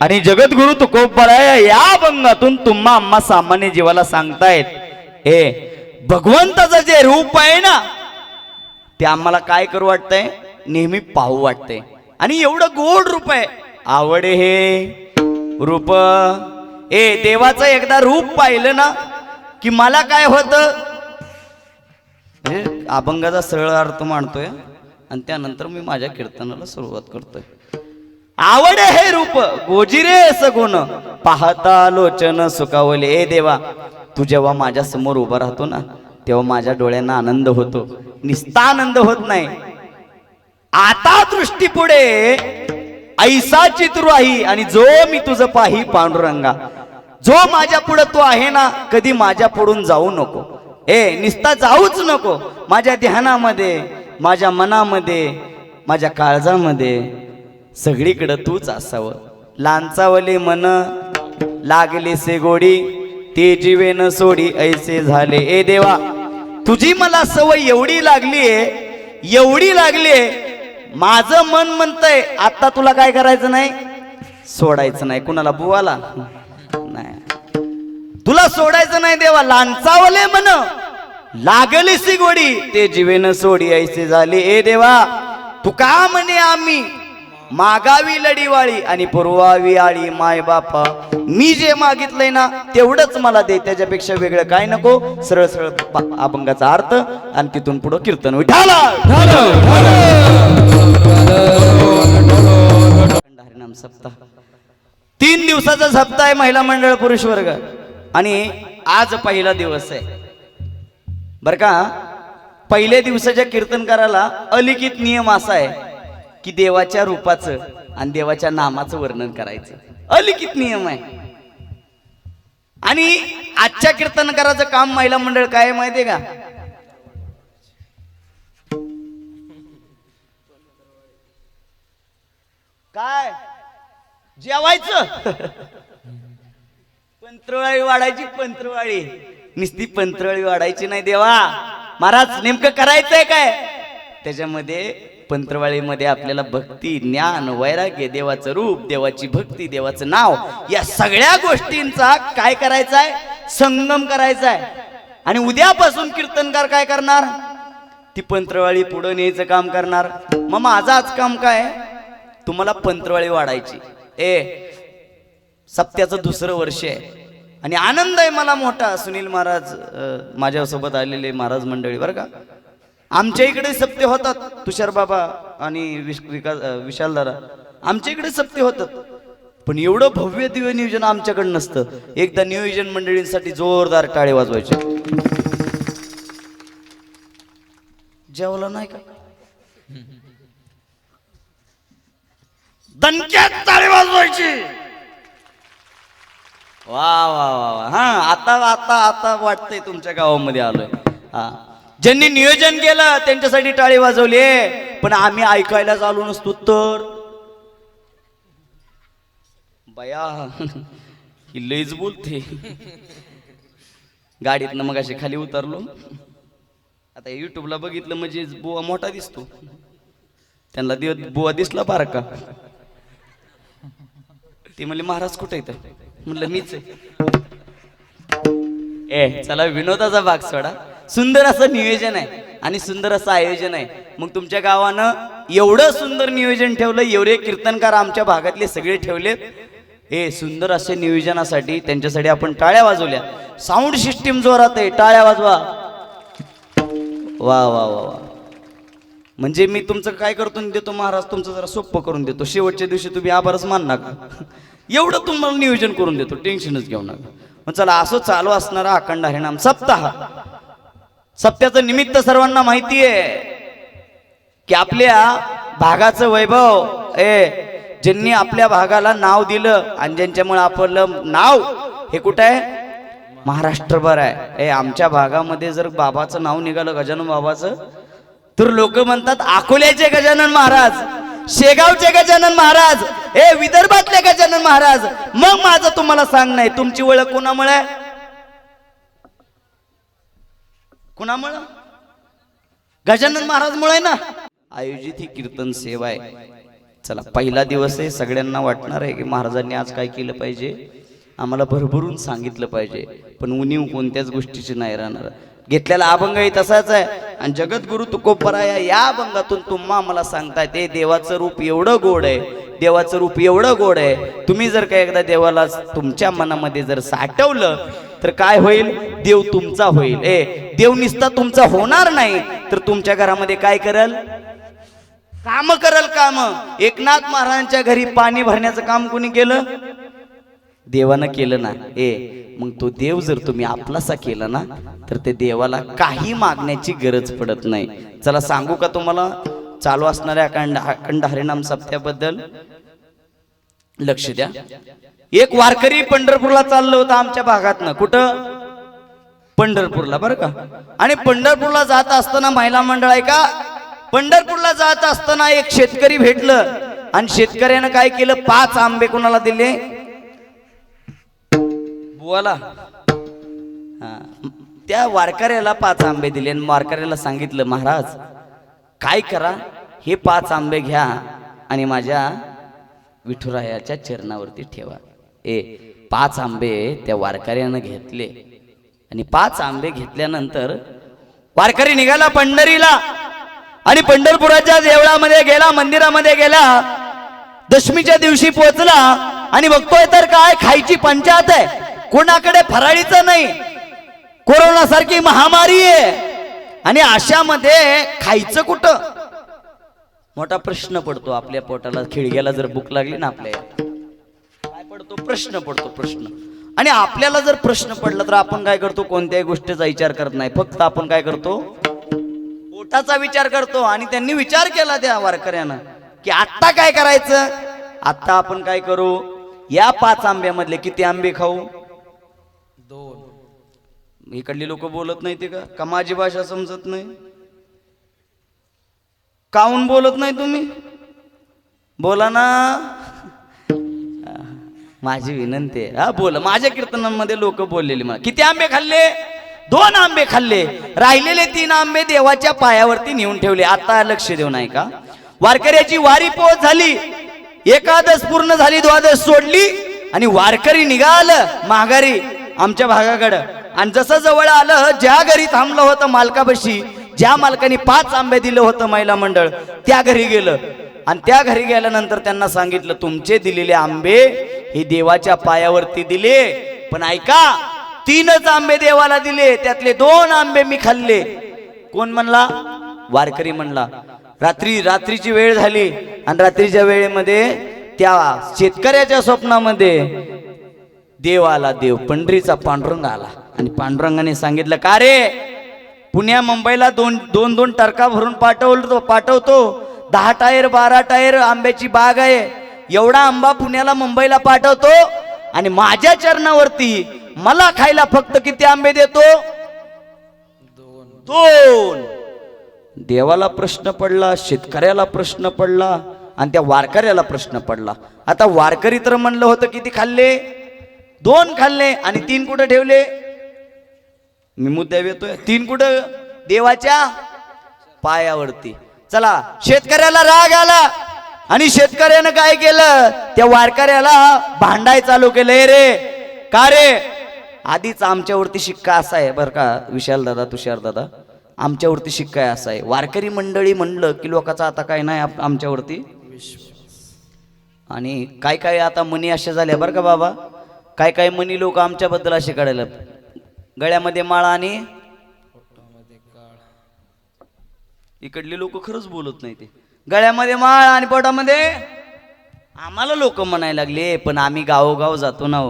आणि जगद्गुरु तुकोबराय या अभंगातून तुम्हा आम्हा सामान्य जीवाला सांगतायत, हे भगवंताचं जे रूप आहे ना ते आम्हाला काय करू वाटतंय, नेहमी पाहू वाटतंय. आणि एवढं गोड रूप आहे, आवडे हे रूप. देवाचं एकदा रूप पाहिलं ना की मला काय होतं, अभंगाचा सरळ अर्थ मांडतोय आणि त्यानंतर मी माझ्या कीर्तनाला सुरुवात करतोय. आवडे हे रूप गोजिरे सगुण पाहता लोचन सुखावले. ए देवा, तू जेव्हा माझ्या समोर उभा राहतो ना तेव्हा माझ्या डोळ्यांना आनंद होतो, निस्ता आनंद होत नाही. आता दृष्टी पुढे ऐसा चित्रू आहे आणि जो मी तुझं पाही पांडुरंगा. जो माझ्या पुढे तू आहे ना, कधी माझ्या पुढून जाऊ नको. निस्ता जाऊच नको. माझ्या ध्यानामध्ये, माझ्या मनामध्ये, माझ्या काळजामध्ये सगळीकडे तूच असावं. लांचावले मन लागले से गोडी, ते जीवेन सोडी ऐसे झाले. ए देवा, तुझी मला सवय एवढी लागलीये, एवढी लागलीये, माझं मन म्हणतंय आता तुला काय करायचं नाही, सोडायचं नाही. कुणाला, बुवाला नाही, तुला सोडायचं नाही देवा. लांचावले मन लागली सी गोडी, ते जीवेन सोडी ऐसे झाले. ए देवा, तू का म्हणे आम्ही मागावी लढीवाळी आणि पुरवावी आळी. माय बापा, मी जे मागितलंय ना तेवढंच मला दे, त्याच्यापेक्षा वेगळं काय नको. सरळ सरळ अभंगाचा अर्थ आणि तिथून पुढे कीर्तन. विठाला हरिनाम सप्ताह 3 दिवसाचा सप्ताह आहे महिला मंडळ पुरुष वर्ग. आणि आज पहिला दिवस आहे बर का. पहिल्या दिवसाच्या कीर्तनकाराला अलिखित नियम असा आहे की देवाच्या रूपाचं आणि देवाच्या नामाचं वर्णन करायचं. अलिखित नियम आहे. आणि आजच्या कीर्तनकाराचं काम महिला मंडळ काय माहितीये का, काय जेवायचं. पंत्रवाळी वाढायची, पंत्रवाळी नुसती पंत्रवाळी वाढायची नाही. देवा महाराज नेमकं करायचंय काय, त्याच्यामध्ये पंत्रवाळीमध्ये आपल्याला भक्ती, ज्ञान, वैराग्य, देवाचं रूप, देवाची भक्ती, देवाचं नाव, या सगळ्या गोष्टींचा काय करायचा आहे, संगम करायचा आहे. आणि उद्यापासून कीर्तनकार काय करणार, ती पंत्रवाळी पुढे न्यायचं काम करणार. मग माझं आज काम काय, तुम्हाला पंत्रवाळी वाढायची. सप्त्याचं दुसरं वर्ष आहे आणि आनंद आहे मला मोठा. सुनील महाराज माझ्यासोबत आलेले महाराज मंडळी बरं का. आमच्या इकडे सप्ते होतात, तुषार बाबा आणि विशाल दादा, आमच्या इकडे सप्ते होतात. पण एवढं भव्य दिव्य नियोजन आमच्याकडे नसतं. एकदा नियोजन मंडळींसाठी जोरदार टाळे वाजवायचे. जेवलं नाही का, दणक्यात टाळे वाजवायची. वा वा वा वा. हा, आता आता आता वाटतंय तुमच्या गावामध्ये आलोय. हा, ज्यांनी नियोजन केलं त्यांच्यासाठी टाळी वाजवली. पण आम्ही ऐकायला चालू नसतो तर बया ही लईच बोलते. गाडीतनं मग अशी खाली उतरलो, आता युट्यूबला बघितलं म्हणजे बुवा मोठा दिसतो, त्यांना बुवा दिसला बारका. ते म्हणले महाराज कुठे येतं, म्हणलं मीच आहे. चला विनोदाचा भाग सोडा. सुंदर असं नियोजन आहे आणि सुंदर असं आयोजन आहे. मग तुमच्या गावानं एवढं सुंदर नियोजन ठेवलं, एवढे कीर्तनकार आमच्या भागातले सगळे ठेवलेत. सुंदर असे नियोजनासाठी त्यांच्यासाठी आपण टाळ्या वाजवल्या. साऊंड सिस्टीम जोरात आहे, टाळ्या वाजवा. वा वा वा वा. म्हणजे मी तुमचं काय करतो देतो महाराज, तुमचं जरा सोपं करून देतो. शेवटच्या दिवशी तुम्ही आभारच मान नका, एवढं तुम्हाला नियोजन करून देतो, टेन्शनच घेऊ नका. मग चला, असं चालू असणारा अखंड हरिनाम सप्ताह. सप्त्याचं निमित्त सर्वांना माहिती आहे की आपल्या भागाचं वैभव, ज्यांनी आपल्या भागाला नाव दिलं आणि ज्यांच्यामुळे आपलं नाव हे कुठं आहे, महाराष्ट्रभर आहे. आमच्या भागामध्ये जर बाबाचं नाव निघालं, गजानन बाबाचं, तर लोक म्हणतात अकोल्याचे गजानन महाराज, शेगावचे गजानन महाराज, विदर्भातले गजानन महाराज. मग माझं तुम्हाला सांग नाही, तुमची ओळख कोणामुळे, कुणामुळे, गजानन महाराज मुळे ना. आयोजित ही कीर्तन सेवा आहे. चला, पहिला दिवस आहे, सगळ्यांना वाटणार आहे की महाराजांनी आज काय केलं पाहिजे, आम्हाला भरभरून सांगितलं पाहिजे, पण उणीव कोणत्याच गोष्टीची नाही राहणार. घेतलेला अभंगही तसाच आहे. आणि जगद्गुरु तुकोबराया या अभंगातून तुम्हा मला सांगताय ते देवाचं रूप एवढं गोड आहे, देवाचं रूप एवढं गोड आहे. तुम्ही जर का एकदा देवाला तुमच्या मनामध्ये जर साठवलं तर काय होईल, देव तुमचा होईल. देव निस्ता तुमचा होणार नाही तर तुमच्या घरामध्ये काय करल, काम करल. काम एकनाथ महाराजांच्या घरी पाणी भरण्याचं काम कोणी केलं, देवानं केलं ना. मग तो देव जर तुम्ही आपलासा केला ना तर ते देवाला काही मागण्याची गरज पडत नाही. चला सांगू का तुम्हाला चालू असणाऱ्या अखंड हरिनाम सप्त्याबद्दल लक्ष द्या. एक वारकरी पंढरपूरला चाललं होतं आमच्या भागातनं. कुठं, पंढरपूरला बरं का. आणि पंढरपूरला जात असताना महिला मंडळ आहे का, पंढरपूरला जात असताना एक शेतकरी भेटलं आणि शेतकऱ्यानं काय केलं, 5 आंबे कोणाला दिले, बुवाला. त्या वारकऱ्याला 5 आंबे दिले आणि वारकऱ्याला सांगितलं, महाराज काय करा, हे 5 आंबे घ्या आणि माझ्या विठुरायाच्या चरणावरती ठेवा. 5 आंबे त्या वारकऱ्यानं घेतले आणि 5 आंबे घेतल्यानंतर वारकरी निघाला पंढरीला आणि पंढरपुराच्या देवळामध्ये गेला, मंदिरामध्ये गेला. दशमीच्या दिवशी पोहोचला आणि बघतोय तर काय, खायची पंचायत आहे, कोणाकडे फराळीचं नाही. कोरोना सारखी महामारी आहे आणि अशामध्ये खायचं कुठं, मोठा प्रश्न पडतो आपल्या पोटाला. खिडग्याला जर भूक लागली ना आपल्या, काय पडतो, प्रश्न पडतो, प्रश्न. आणि आपल्याला जर प्रश्न पडला तर आपण काय करतो, कोणत्याही गोष्टीचा विचार करत नाही, फक्त आपण काय करतो, पोटाचा विचार करतो. आणि त्यांनी विचार केला त्या वारकऱ्यानं की आत्ता काय करायचं, आत्ता आपण काय करू, या 5 आंब्यामधले किती आंबे खाऊ, 2. इकडली लोक बोलत नाही ते का माझी भाषा समजत नाही, काहून बोलत नाही तुम्ही, बोला ना. माझी विनंती आहे, हा बोला. माझ्या कीर्तनांमध्ये लोक बोललेले, मला किती आंबे खाल्ले, 2 आंबे खाल्ले, राहिलेले 3 आंबे देवाच्या पायावरती नेऊन ठेवले. आता लक्ष देऊ नाही का, वारकऱ्याची वारी पोच झाली, एकादश पूर्ण झाली, द्वादश सोडली आणि वारकरी निघालं माघारी आमच्या भागाकडं. आणि जसं जवळ आलं, ज्या घरी थांबलं होतं मालकापाशी, ज्या मालकाने 5 आंबे दिलं होतं महिला मंडळ, त्या घरी गेलं. आणि त्या घरी गेल्यानंतर त्यांना सांगितलं, तुमचे दिलेले आंबे हे देवाच्या पायावरती दिले, पण ऐका, 3च आंबे देवाला दिले, त्यातले 2 आंबे मी खाल्ले. कोण म्हणला, वारकरी म्हणला. रात्रीची वेळ झाली आणि रात्रीच्या वेळेमध्ये त्या शेतकऱ्याच्या स्वप्नामध्ये देव आला, देव पंढरीचा पांडुरंग आला. आणि पांडुरंगाने सांगितलं, का रे, पुण्या मुंबईला 2 टरका भरून पाठवतो, 10 टायर 12 टायर आंब्याची बाग आहे, एवढा आंबा पुण्याला मुंबईला पाठवतो आणि माझ्या चरणावरती मला खायला फक्त किती आंबे देतो, 2. देवाला प्रश्न पडला, शेतकऱ्याला प्रश्न पडला आणि त्या वारकऱ्याला प्रश्न पडला. आता वारकरी तर म्हणलं होतं किती खाल्ले, 2 खाल्ले आणि 3 कुठे ठेवले, मी मुद्दा येतोय, 3 कुठं, देवाच्या पायावरती. चला, शेतकऱ्याला राग आला आणि शेतकऱ्यानं काय केलं, त्या वारकऱ्याला भांडाय चालू केलं. रे का रे, आधीच आमच्यावरती शिक्का असा आहे बरं का, विशाल दादा, तुषार दादा, आमच्यावरती शिक्का असा आहे. वारकरी मंडळी म्हणलं की लोकांचा आता काय नाही आमच्यावरती आणि काय काय आता मनी अशा झाल्या बरं का बाबा, काय काय मनी लोक आमच्याबद्दल असे काढायला, गळ्यामध्ये माळा आणि इकडली लोक खरंच बोलत नाही, ते गळ्यामध्ये माळ आणि पोटामध्ये, आम्हाला लोक म्हणायला लागले. पण आम्ही गावोगाव जातो ना,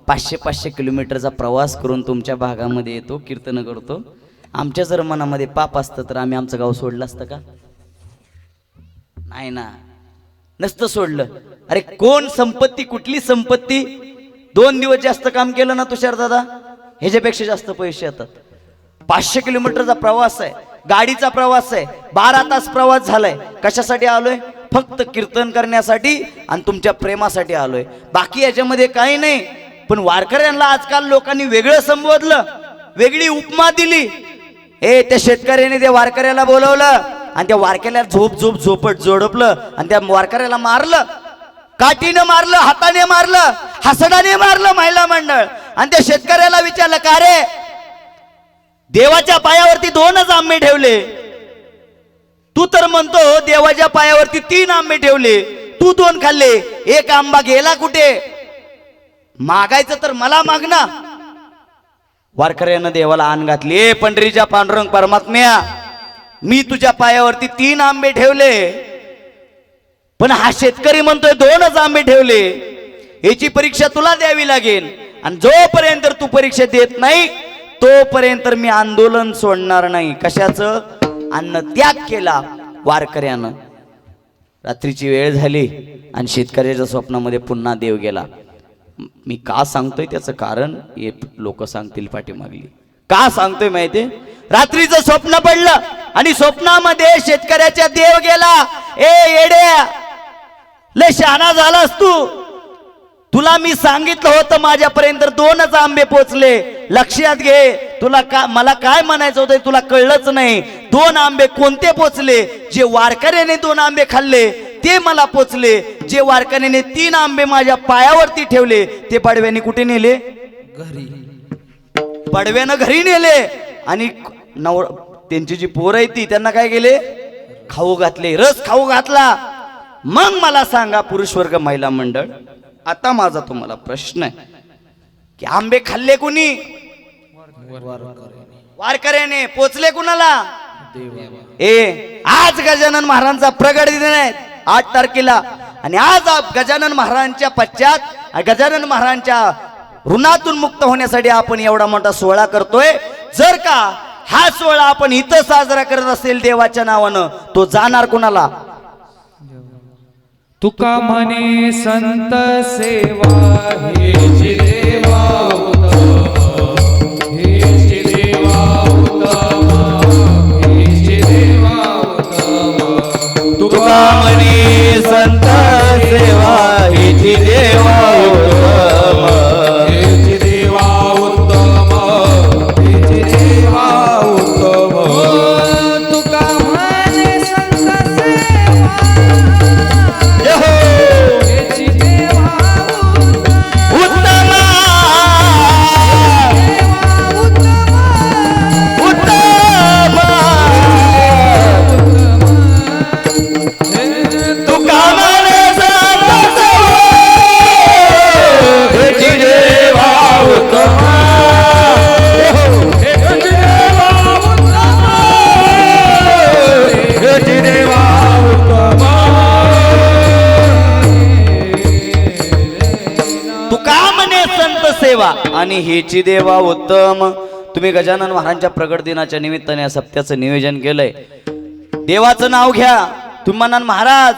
500-500 किलोमीटरचा प्रवास करून तुमच्या भागामध्ये येतो, कीर्तन करतो. आमच्या जर मनामध्ये पाप असतं तर आम्ही आमचं गाव सोडलं असतं का, नाही ना, नसतं सोडलं. अरे कोण संपत्ती, कुठली संपत्ती, 2 दिवस जास्त काम केलं ना तुषार दादा, ह्याच्यापेक्षा जास्त पैसे येतात. 500 किलोमीटरचा प्रवास आहे, गाडीचा प्रवास आहे, 12 तास प्रवास झालाय. कशासाठी आलोय, फक्त कीर्तन करण्यासाठी आणि तुमच्या प्रेमासाठी आलोय, बाकी याच्यामध्ये काही नाही. पण वारकऱ्यांना आजकाल लोकांनी वेगळं संबोधलं, वेगळी उपमा दिली. त्या शेतकऱ्याने त्या वारकऱ्याला बोलवलं आणि त्या वारकऱ्याला झोपट जोडपलं आणि त्या वारकऱ्याला मारलं, काठीनं मारलं, हाताने मारलं, हसडाने मारलं महिला मंडळ. आणि त्या शेतकऱ्याला विचारलं, का रे देवाच्या पायावरती 2च आंबे ठेवले, तू तर म्हणतो देवाच्या पायावरती 3 आंबे ठेवले, तू 2 खाल्ले, 1 आंबा गेला कुठे? मागायचं तर मला माग ना. वारकऱ्यानं देवाला आण घातली, ए पंढरीच्या पांडुरंग परमात्म्या, मी तुझ्या पायावरती 3 आंबे ठेवले, पण हा शेतकरी म्हणतोय 2च आंबे ठेवले. याची परीक्षा तुला द्यावी लागेल, आणि जोपर्यंत तू परीक्षा देत नाही तोपर्यंत मी आंदोलन सोडणार नाही. कशाचं? अन्न त्याग केला वारकऱ्यानं. रात्रीची वेळ झाली आणि शेतकऱ्याच्या स्वप्नामध्ये पुन्हा देव गेला. मी का सांगतोय त्याचं कारण हे लोक सांगतील पाठीमागली. का सांगतोय माहितीये? रात्रीचं स्वप्न पडलं आणि स्वप्नामध्ये शेतकऱ्याच्या देव गेला. ए येड्या, लय शहाणा झालास तू, तुला मी सांगितलं होतं माझ्यापर्यंत 2च आंबे पोचले, लक्षात घे. तुला का मला काय म्हणायचं होतं तुला कळलंच नाही. 2 आंबे कोणते पोचले? जे वारकऱ्याने 2 आंबे खाल्ले ते मला पोचले. जे वारकऱ्याने 3 आंबे माझ्या पायावरती ठेवले ते पडव्याने कुठे नेले? घरी. पडव्यानं घरी नेले आणि त्यांची जी पोरं आहे ती त्यांना काय केले? खाऊ घातले, रस खाऊ घातला. मग मला सांगा पुरुष वर्ग महिला मंडळ, आता माझा तुम्हाला प्रश्न आहे की आंबे खाल्ले कुणी? वारकऱ्याने. पोचले कुणाला? आज गजानन महाराजांचा प्रगट दिन आहे 8 तारखेला, आणि आज गजानन महाराजांच्या पश्चात गजानन महाराजांच्या ऋणातून मुक्त होण्यासाठी आपण एवढा मोठा सोहळा करतोय. जर का हा सोहळा आपण इथं साजरा करत असेल देवाच्या नावानं, तो जाणार कुणाला? तुका म्हणे संत सेवा हेची देवा उत्तम, हेची देवा उत्तम, हेची देवा उत्तम. तुका म्हणे संत सेवा हेची देवा उत्तम, हेची देवा उत्तम, हेची देवा उत्तम. तुका म्हणे संत सेवा हेची देवा उत्तम उत्तम. तुका म्हणे संत सेवा हेची देवा उत्तम, हेची देवा उत्तम, हेची देवा उत्तम. तुका म्हणे संत सेवा आणि हेची देवा उत्तम. तुम्ही गजानन महाराजांच्या प्रगट दिनाच्या निमित्ताने या सप्त्याचं नियोजन केलंय. देवाचं नाव घ्या. तुम्ही म्हणाल महाराज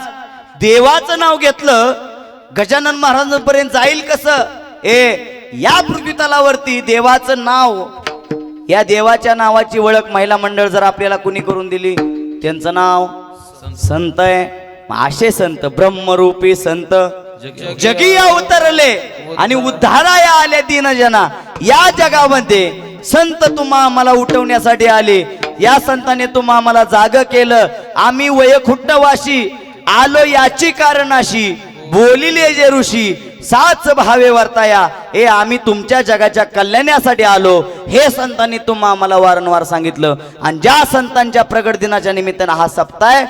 देवाचं नाव घेतलं गजानन महाराजांपर्यंत जाईल कसं? या पृथ्वी तलावरती देवाचं नाव, या देवाच्या नावाची ओळख महिला मंडळ जर आपल्याला कुणी करून दिली, त्यांचं नाव संत आहे. असे संत ब्रह्मरूपी संत जगी अवतरले आणि उद्धाराया आले दीनजना. या जगामध्ये संत तुम्हा आम्हाला उठवण्यासाठी आले. या संताने तुम्हा आम्हाला जाग केलं. आम्ही वयखुट्टवाशी आलो याची कारणाशी, बोलिले जे ऋषी साच भावे वर्ताया. आम्ही तुमच्या जगाच्या कल्याणासाठी आलो, हे संतांनी तुम्हा आम्हाला वारंवार सांगितलं. आणि ज्या संतांच्या प्रगट दिनाच्या निमित्तानं हा सप्ताह आहे,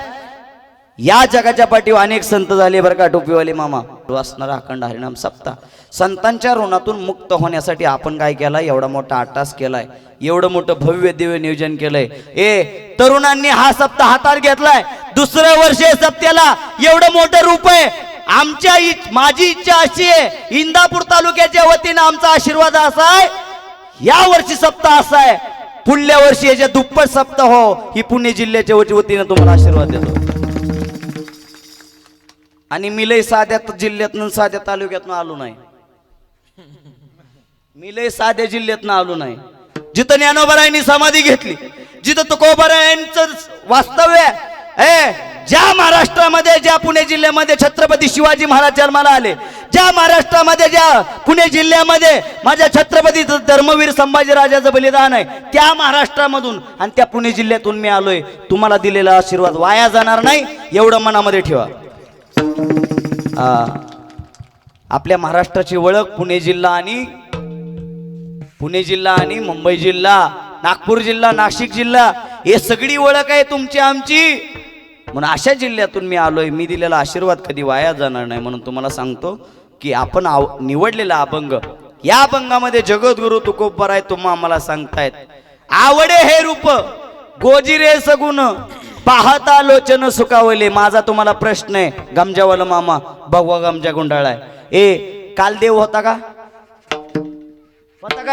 या जगाच्या पाठीवर अनेक संत झाले बरं का. टोपीवाले मामा वाचणारा अखंड हरिनाम सप्ताह. संतांच्या ऋणातून मुक्त होण्यासाठी आपण काय केलाय? एवढा मोठा आटास केलाय, एवढं मोठं भव्य दिव्य नियोजन केलंय. तरुणांनी हा सप्ताह हातात घेतलाय. 2रं वर्ष सप्त्याला एवढं मोठं रूप आहे. माझी इच्छा अशी आहे, इंदापूर तालुक्याच्या वतीनं आमचा आशीर्वाद असा आहे, या वर्षी सप्ताह असा आहे, पुढल्या वर्षी याच्या दुप्पट सप्ताह हो, ही पुणे जिल्ह्याच्या वतीनं तुम्हाला आशीर्वाद देतो. आणि मी लय साध्या जिल्ह्यातून साध्या तालुक्यातून आलो नाही, मी लय साध्या जिल्ह्यातून आलो नाही. जिथं ज्ञानोबारायांनी समाधी घेतली, जिथं तुकोबारायांचं वास्तव्य आहे, ज्या महाराष्ट्रामध्ये, ज्या पुणे जिल्ह्यामध्ये छत्रपती शिवाजी महाराज जन्माला आले, ज्या महाराष्ट्रामध्ये, ज्या पुणे जिल्ह्यामध्ये माझ्या छत्रपती धर्मवीर संभाजीराजाचं बलिदान आहे, त्या महाराष्ट्रामधून आणि त्या पुणे जिल्ह्यातून मी आलोय. तुम्हाला दिलेला आशीर्वाद वाया जाणार नाही, एवढं मनामध्ये ठेवा. आपल्या महाराष्ट्राची ओळख पुणे जिल्हा आणि मुंबई जिल्हा, नागपूर जिल्हा, नाशिक जिल्हा, हे सगळी ओळख आहे तुमची आमची. म्हणून अशा जिल्ह्यातून मी आलोय. मी दिलेला आशीर्वाद कधी वाया जाणार नाही. म्हणून तुम्हाला सांगतो की आपण निवडलेला अभंग, या अभंगामध्ये जगद्गुरु तुकोबराय तुम्हा आम्हाला सांगतायत. आवडे हे रूप गोजिरे सगुण पाहता लोचन सुकावले. माझा तुम्हाला प्रश्न आहे, गमजावाला मामा भगवा गमजा गुंडाळाय. कालदेव होता का?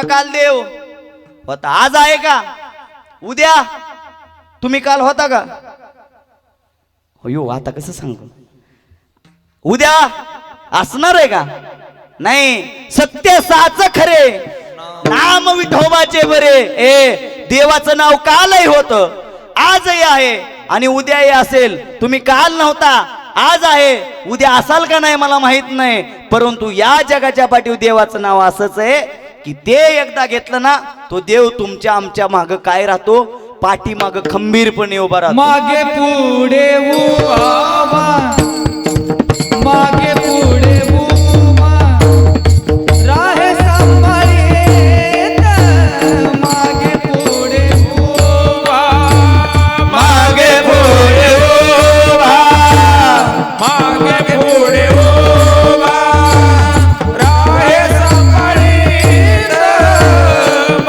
कालदेव होता. आज आहे का? उद्या? तुम्ही काल होता का? हो, आता कसं सांगू? उद्या असणार आहे का? नाही. सत्य साच खरे नाम विठोबाचे बरे. देवाचं नाव कालही होतं, आजही आहे आणि उद्याही असेल. तुम्ही काल नव्हता, आज आहे, उद्या असाल का नाही मला माहित नाही, परंतु या जगाच्या पाठीवर देवाचं नाव असंच आहे की ते एकदा घेतलं ना, तो देव तुमच्या आमच्या माग काय राहतो? पाठीमाग खंबीरपणे उभा राहतो. मागे पुढे उभा, मागे पुढे उभा राहे सांभाळीत. मागे पुढे उभा, मागे पुढे उभा, मागे पुढे उभा राहे सांभाळीत.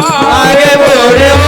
मागे पुढे उभा.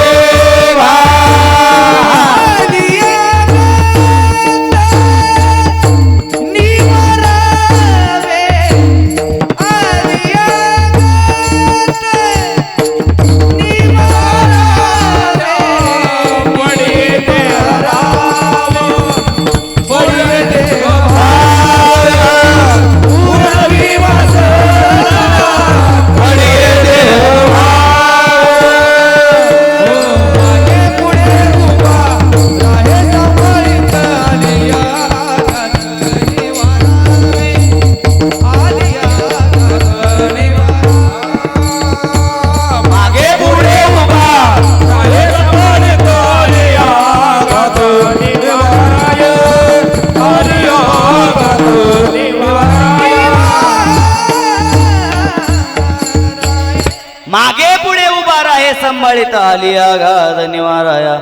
मागे पुढे उभा राहे संभाळीत आलिया गाद निवाराया.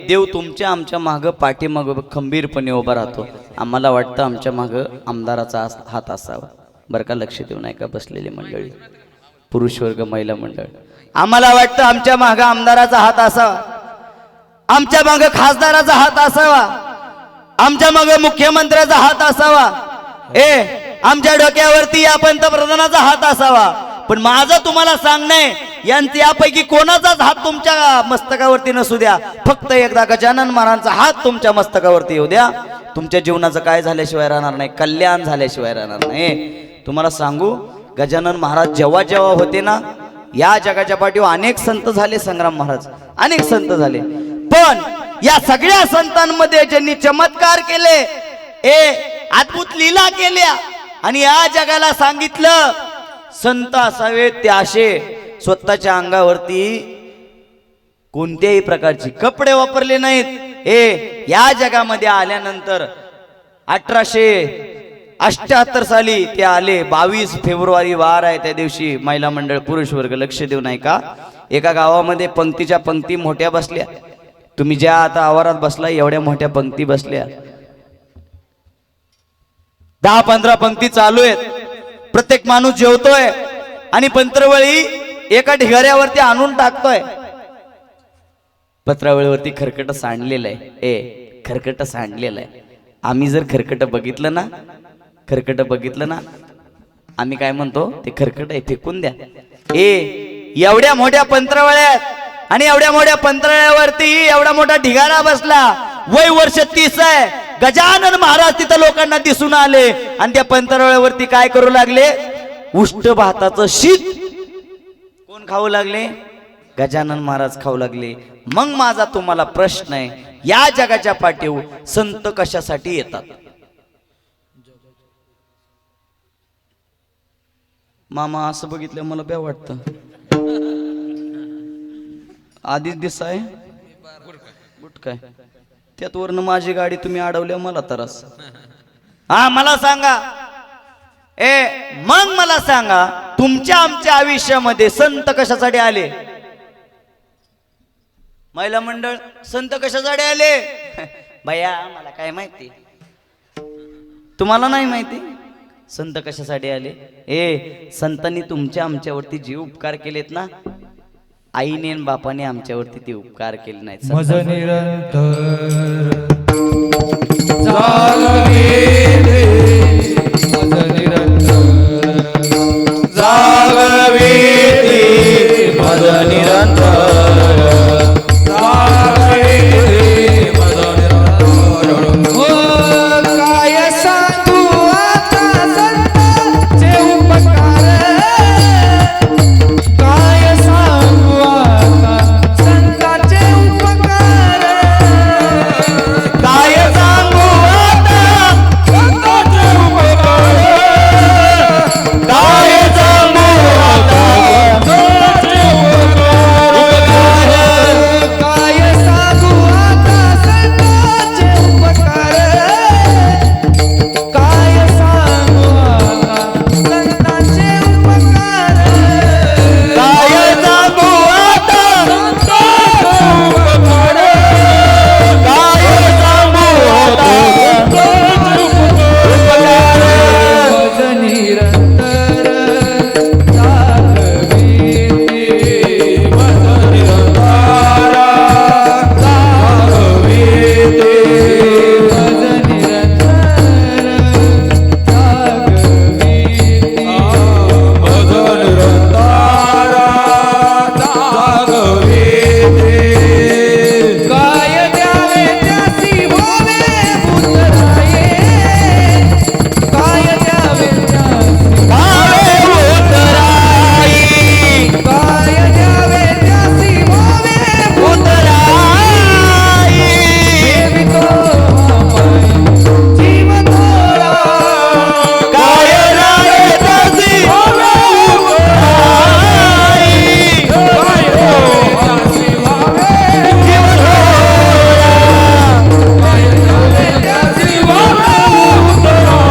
देव तुमच्या आमच्या माग पाठीमाग खंबीरपणे उभा राहतो. आम्हाला वाटतं आमच्या माग आमदाराचा हात असावा. बरं का, लक्ष देऊ नये का बसलेली मंडळी, पुरुष वर्ग, महिला मंडळ. आम्हाला वाटतं आमच्या माग आमदाराचा हात असावा, आमच्या माग खासदाराचा हात असावा, आमच्या माग मुख्यमंत्र्याचा हात असावा, आमच्या डोक्यावरती या पंतप्रधानाचा हात असावा. पण माझं तुम्हाला सांगणे, यांपैकी कोणाचाच हात तुमच्या मस्तकावरती नसू द्या. फक्त एकदा गजानन महाराजांचा हात तुमच्या मस्तकावरती येऊ द्या. तुमच्या जीवनाचं काय झाल्याशिवाय राहणार नाही, कल्याण झाल्याशिवाय राहणार नाही. तुम्हाला सांगू, गजानन महाराज जेव्हा जेव्हा होते ना, या जगाच्या पाठीवर अनेक संत झाले. संग्राम महाराज अनेक संत झाले, पण या सगळ्या संतांमध्ये ज्यांनी चमत्कार केले, अद्भुत लीला केल्या आणि या जगाला सांगितलं संत असावे ते असे स्वतःच्या अंगावरती कोणत्याही प्रकारची कपडे वापरले नाहीत. या जगामध्ये आल्यानंतर 1878 साली ते आले. 22 फेब्रुवारी वार आहे, त्या दिवशी महिला मंडळ, पुरुष वर्ग, लक्ष देऊ नाही का, एका गावामध्ये पंक्तीच्या पंक्ती मोठ्या बसल्या. तुम्ही ज्या आता आवारात बसला एवढ्या मोठ्या पंक्ती बसल्या. 10-15 पंक्ती चालू आहेत. प्रत्येक माणूस जेवतोय आणि पंत्रवळी एका ढिगाऱ्यावरती आणून टाकतोय. पत्रावळीवरती खरकट सांडलेलं आहे. खरकट सांडलेलं आहे. आम्ही जर खरकट बघितलं ना, आम्ही काय म्हणतो, ते खरकट आहे फेकून द्या. एवढ्या मोठ्या पंत्रवळ्यात आणि एवढ्या मोठ्या पंत्रवळ्यावरती एवढा मोठा ढिगारा बसला. वय वर्ष 30 आहे. गजानन महाराज तिथं लोकांना दिसून आले आणि त्या पंतरवळ्यावरती काय करू लागले, उष्ट भाताचं शीत कोण खाऊ लागले, गजानन महाराज खाऊ लागले. मग माझा तुम्हाला प्रश्न आहे, या जगाच्या पाठीवर संत कशासाठी येतात? मामा असं बघितलं मला बे वाटतं आधीच दिसाय गुट काय त्यात वरनं माझी गाडी तुम्ही अडवल्या मला तरस. हा मला सांगा मग मला सांगा तुमच्या आमच्या आयुष्यामध्ये संत कशासाठी आले? महिला मंडळ संत कशासाठी आले? भैया मला काय माहिती, तुम्हाला नाही माहिती संत कशासाठी आले? संतांनी तुमच्या आमच्यावरती जे उपकार केलेत ना, आईने आणि बापाने आमच्यावरती ते उपकार केले नाहीत. मज निरंतर जागवे दे, मज निरंतर जागवे दे, मज निरंतर जागवे दे, मज निरंतर. काय सांगू आता संतांचे उपकार, काय सांगू आता संतांचे उपकार, काय सांगू आता संतांचे उपकार, काय सांगू आता संतांचे उपकार, काय सांगू आता संतांचे उपकार, काय सांगू आता संतांचे उपकार, काय सांगू आता काय सांगू आता मज निरंतर जागवी दे, मज निरंतर जागवी दे, मज निरंतर जागवी दे, मज निरंतर जागवी दे. काय द्यावे त्यासी व्हावे उतराये, काय द्यावे त्यासी भावे उतराई काय द्यावे त्यासी व्हावे उतराई देवितो पाय जीव थोडा, काय राहे तशी व्हावे उतराई, काय द्यावे त्यासी व्हावे जीव थोडा, काय द्यावे त्यासी व्हावे उतराई,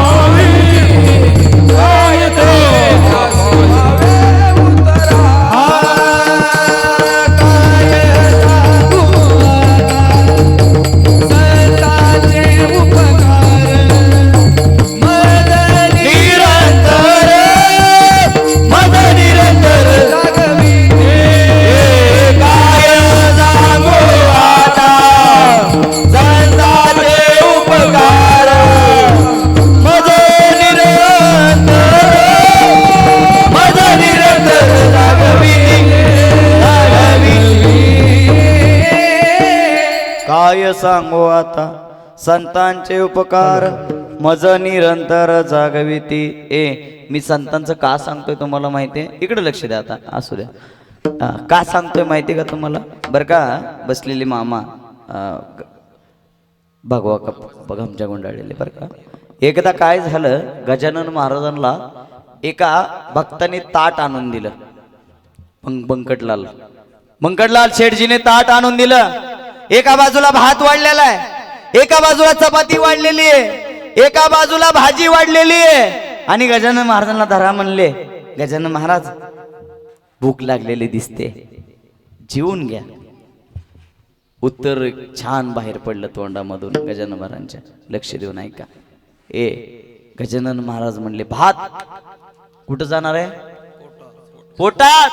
काय द्यावे त्यासी व्हावे उतराई. संतांचे उपकार निरंतर मज निरंतर जागवी काय सांगू आता संतांचे उपकार मज निरंतर जागवी काय सांगू आता संतांचे उपकार मज निरंतर जागविती. मी संतांचं का सांगतोय तुम्हाला माहितीये? इकडे लक्ष द्या आता, असू द्या. का सांगतोय माहितीये का तुम्हाला? बरं का बसलेले मामा भगवा का बघा आमच्या गुंडाळलेले. बरं का एकदा काय झालं, गजानन महाराजांना एका भक्ताने ताट आणून दिलं. बंकटलाल शेठजीने ताट आणून दिलं. एका बाजूला भात वाढलेला आहे, एका बाजूला चपाती वाढलेली आहे, एका बाजूला भाजी वाढलेली आहे. आणि गजानन महाराजांना धरा म्हणले. गजानन महाराज भूक लागलेली दिसते, जेवून घ्या. उत्तर छान बाहेर पडलं तोंडामधून गजानन महाराजांच्या. लक्ष देऊन ऐका. गजानन महाराज म्हणले भात कुठं जाणार आहे? पोटात.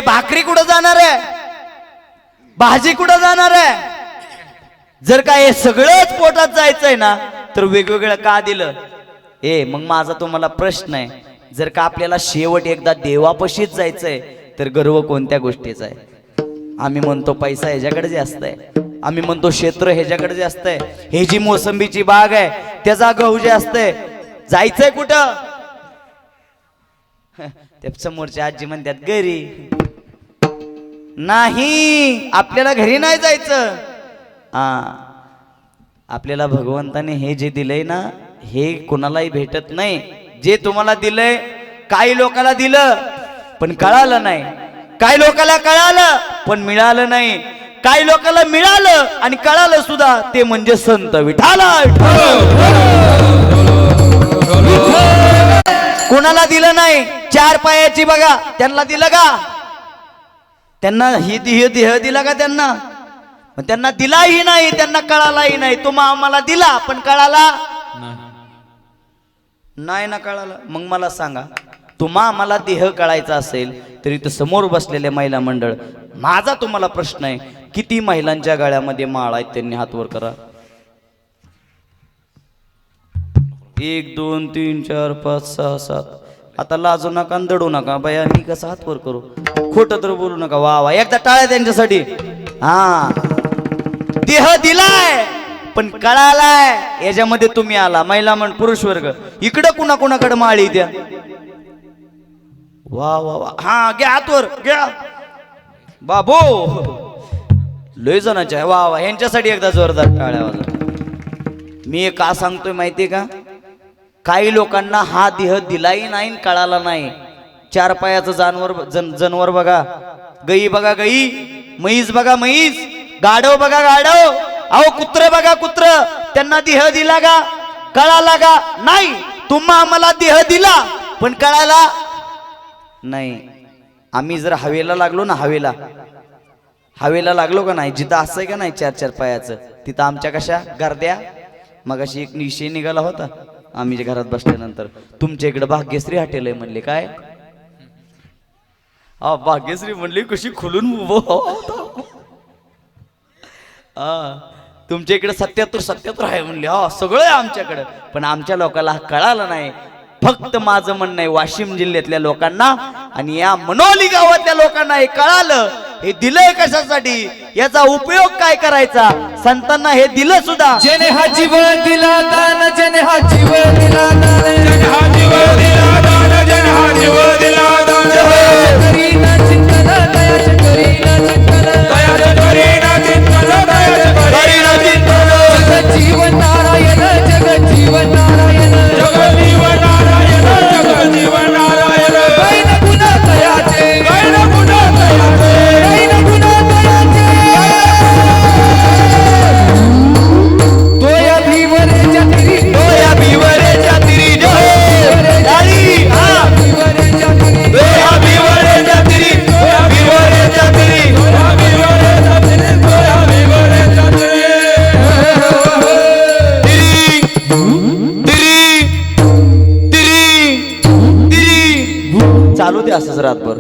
भाकरी कुठं जाणार आहे? भाजी कुठं जाणार आहे? जर का हे सगळंच पोटात जायचंय ना तर वेगवेगळं का दिलं? मग माझा तुम्हाला प्रश्न आहे, जर का आपल्याला शेवट एकदा देवापाशीच जायचंय तर गर्व कोणत्या गोष्टीचा आहे? आम्ही म्हणतो पैसा ह्याच्याकडे जास्त आहे, आम्ही म्हणतो क्षेत्र ह्याच्याकडे जास्त आहे, हे जी मोसंबीची बाग आहे त्याचा गहू जास्त आहे. जायचंय कुठं? त्या समोरच्या आजी म्हणतात घरी. नाही, आपल्याला घरी नाही जायचं. आपल्याला भगवंताने हे जे दिलंय ना हे कोणालाही भेटत नाही. जे तुम्हाला दिलंय काही लोकांना दिलं पण कळालं नाही, काही लोकांना कळालं पण मिळालं नाही, काही लोकांना मिळालं आणि कळालं सुद्धा ते म्हणजे संत विठाला. कोणाला दिलं नाही, चार पायाची बघा त्यांना दिलं का? त्यांना ही देह दिला का त्यांना? पण त्यांना दिलाही नाही, त्यांना कळालाही नाही. तुम्हा आम्हाला दिला पण कळाला नाही ना, कळाला. मग मला सांगा, तुम्हा आम्हाला देह कळायचा असेल तरी तर समोर बसलेले महिला मंडळ, माझा तुम्हाला प्रश्न आहे, किती महिलांच्या गळ्यामध्ये माळ आहेत? त्यांनी हात वर करा. 1 2 3 4 5 6 7. आता लाजू नका, दडू नका बाया. मी कसं हात वर करू? खोटं तर बोलू नका. वा वा, एकदा टाळ्या त्यांच्यासाठी. हा, देह दिलाय पण कळालाय याच्यामध्ये तुम्ही आला. महिला म्हण पुरुष वर्ग इकडं कुणाकडे माळी द्या. वा वा वा, हा घ्या हातवर घ्या बाबो, लय जणांच्या आहे. वा वा, यांच्यासाठी एकदा जोरदार टाळ्या वाजवा. मी का सांगतोय माहितीये का? काही लोकांना हा देह दिलाही नाही, कळाला नाही. चार पायाचं जनवर बघा, गाई बघा गाई, म्हैस बघा म्हैस, गाढव बघा गाढव, अहो कुत्र बघा कुत्र, त्यांना देह दिला का? कळाला का? नाही. तुम्हा आम्हाला देह दिला पण कळाला नाही. आम्ही जर हवेला लागलो ना, हवेला लागलो का नाही, जिथं असं आहे का नाही चार पायाचं, तिथं आमच्या कशा गर्द्या. मग अशी एक विषय निघाला होता आम्ही जे घरात बसल्यानंतर, तुमच्या इकडे भाग्यश्री हॉटेल आहे म्हणले. काय भाग्यश्री म्हणली, कशी खुलून तुमच्या इकडे 77 आहे म्हणले. सगळं आहे आमच्याकडे, पण आमच्या लोकांना कळालं नाही. फक्त माझं म्हणणं आहे, वाशिम जिल्ह्यातल्या लोकांना आणि या मनोली गावातल्या लोकांना हे कळालं. हे दिलंय कशासाठी, याचा उपयोग काय करायचा, संतांना हे दिलं सुद्धा. जेने हा जीव दिला दान, जेने हा जीव दिला दान, जेने हा जीव दिला दान, जेने हा जीव दिला दान, करीना चिंतन दयाच करीना चिंतन, दयाच करीना चिंतन, दयाच करीना चिंतन. जग जीवन नारायण, जग जीवन नारायण, जग जीवन नारायण, जग जीवन नारायण. गायन गुण दयाचे, गायन गुण दयाचे, गायन गुण दयाचे. तोया भिवरेच्या तिरी, तोया भिवरेच्या तिरी, डाळी हा भिवरेच्या तिरी, तोया भिवरेच्या तिरी, तोया भिवरेच्या तिरी, तोया भिवरेच्या तिरी, तोया भिवरेच्या तिरी. चालू दे असंच रातभर.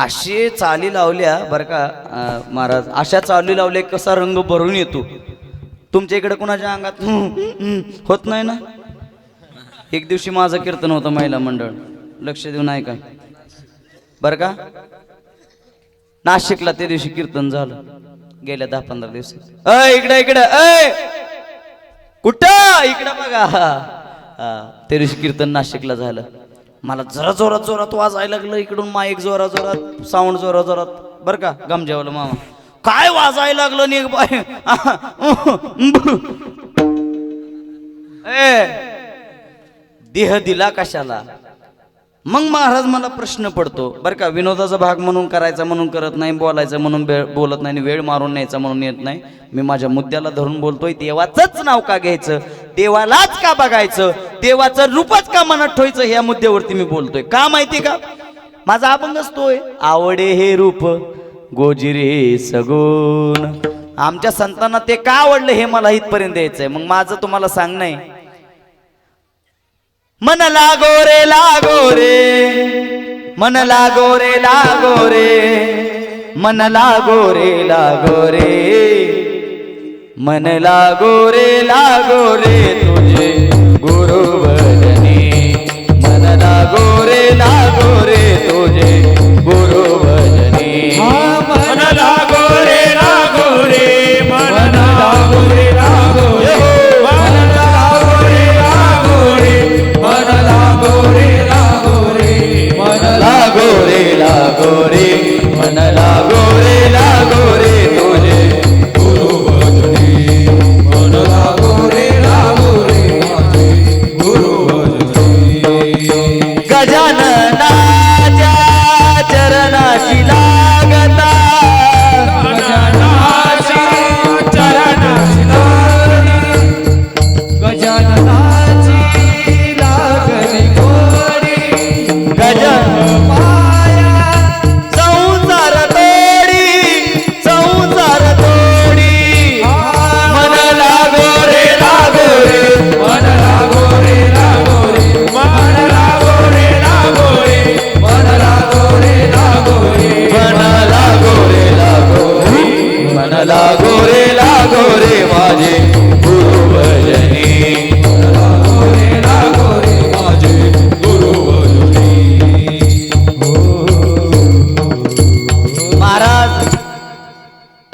असे चाली लावल्या बरं का महाराज, अशा चाली लावल्या कसा रंग भरून येतो. तुमच्या इकडे कुणाच्या अंगात होत नाही ना? एक दिवशी माझं कीर्तन होतं महिला मंडळ, लक्ष देऊन ऐका बरं का. नाशिकला त्या दिवशी कीर्तन झालं, गेल्या 10-15 दिवसात. इकडे कुठं इकडं बघा. त्या दिवशी कीर्तन नाशिकला झालं. मला जरा जोरात वाजायला लागलं इकडून माईक, जोरात साऊंड, जोरात बरं का. गमजावलं मामा, काय वाजायला लागलं नाही बाय. देह दिला कशाला? मग महाराज मला प्रश्न पडतो बरं का. विनोदाचा भाग म्हणून करायचा म्हणून करत नाही, बोलायचं म्हणून बोलत नाही, वेळ मारून न्यायचा म्हणून येत नाही. मी माझ्या मुद्द्याला धरून बोलतोय. देवाचंच नाव का घ्यायचं, देवालाच का बघायचं, देवाचं रूपच का मनात ठेवायचं, ह्या मुद्द्यावरती मी बोलतोय. का माहिती का? माझा अभंग असतोय, आवडे हे रूप गोजिरे सगुण. आमच्या संतांना ते का आवडलं हे मला इथपर्यंत द्यायचंय. मग माझं तुम्हाला सांगणं आहे, मन लागो रे लागो रे, मन लागो रे लागो रे, मन लागो रे लागो रे, मन लागो रे तुझे गुरु भजनी. मन लागो रे तुझे गुरु भजनी. मन लागो रे लागो रे, मन लागो रे लागो रे, मन लागो रे लागो रे, मन लागो रे लागो रे, मन लागो रे लागो रे, मन लागो रे लागो रे.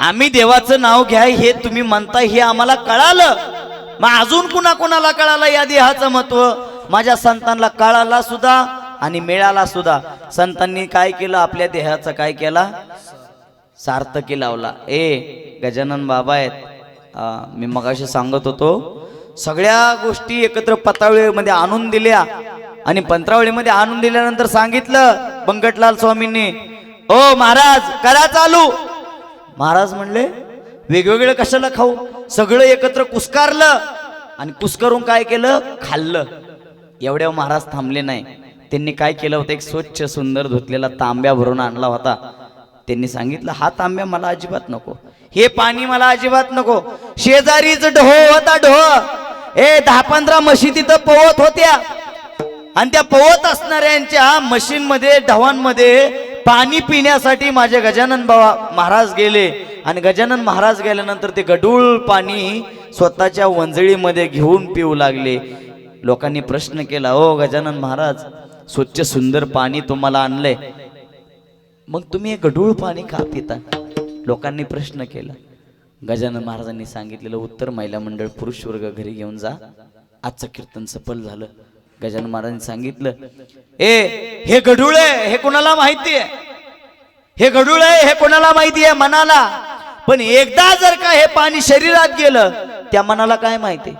आम्ही देवाचं नाव घ्या हे तुम्ही म्हणताय हे आम्हाला कळालं, मग अजून कुणाला कळालं या देहाचं महत्व? माझ्या संतांना कळाला सुद्धा आणि मिळाला सुद्धा. संतांनी काय केलं? आपल्या देहाचं काय केला? सार्थकी लावला. गजानन बाबा आहेत, मी मगाशी सांगत होतो, सगळ्या गोष्टी एकत्र पत्रावळीमध्ये आणून दिल्या आणि पत्रावळीमध्ये आणून दिल्यानंतर सांगितलं बंकटलाल स्वामींनी, ओ महाराज करा चालू. महाराज म्हणले वेगवेगळं कशाला खाऊ? सगळं एकत्र कुस्कारलं आणि कुस्करून काय केलं? खाल्लं. एवढ्या महाराज थांबले नाही. त्यांनी काय केलं होतं? एक स्वच्छ सुंदर धुतलेला तांब्या भरून आणला होता. त्यांनी सांगितलं हा तांब्या मला अजिबात नको, हे पाणी मला अजिबात नको. शेजारीच ढोह होता, ढोह 10-15 म्हशी तिथं पवत होत्या आणि त्या पवत असणाऱ्यांच्या मशीन मध्ये ढवांमध्ये पाणी पिण्यासाठी माझे गजानन बाबा महाराज गेले आणि गजानन महाराज गेल्यानंतर ते गढूळ पाणी स्वतःच्या वंजळीमध्ये घेऊन पिऊ लागले. लोकांनी प्रश्न केला, ओ गजानन महाराज स्वच्छ सुंदर पाणी तुम्हाला आणलंय, मग तुम्ही हे गढूळ पाणी का पिता? लोकांनी प्रश्न केला. गजानन महाराजांनी सांगितलेलं उत्तर महिला मंडळ पुरुष वर्ग घरी घेऊन जा, आजचं कीर्तन सफल झालं. गजानन महाराजांनी सांगितलं, हे गढूळ आहे हे कोणाला माहिती आहे? हे गढूळ आहे हे कोणाला माहिती आहे? मनाला. पण एकदा जर का हे पाणी शरीरात गेलं त्या मनाला काय माहिती?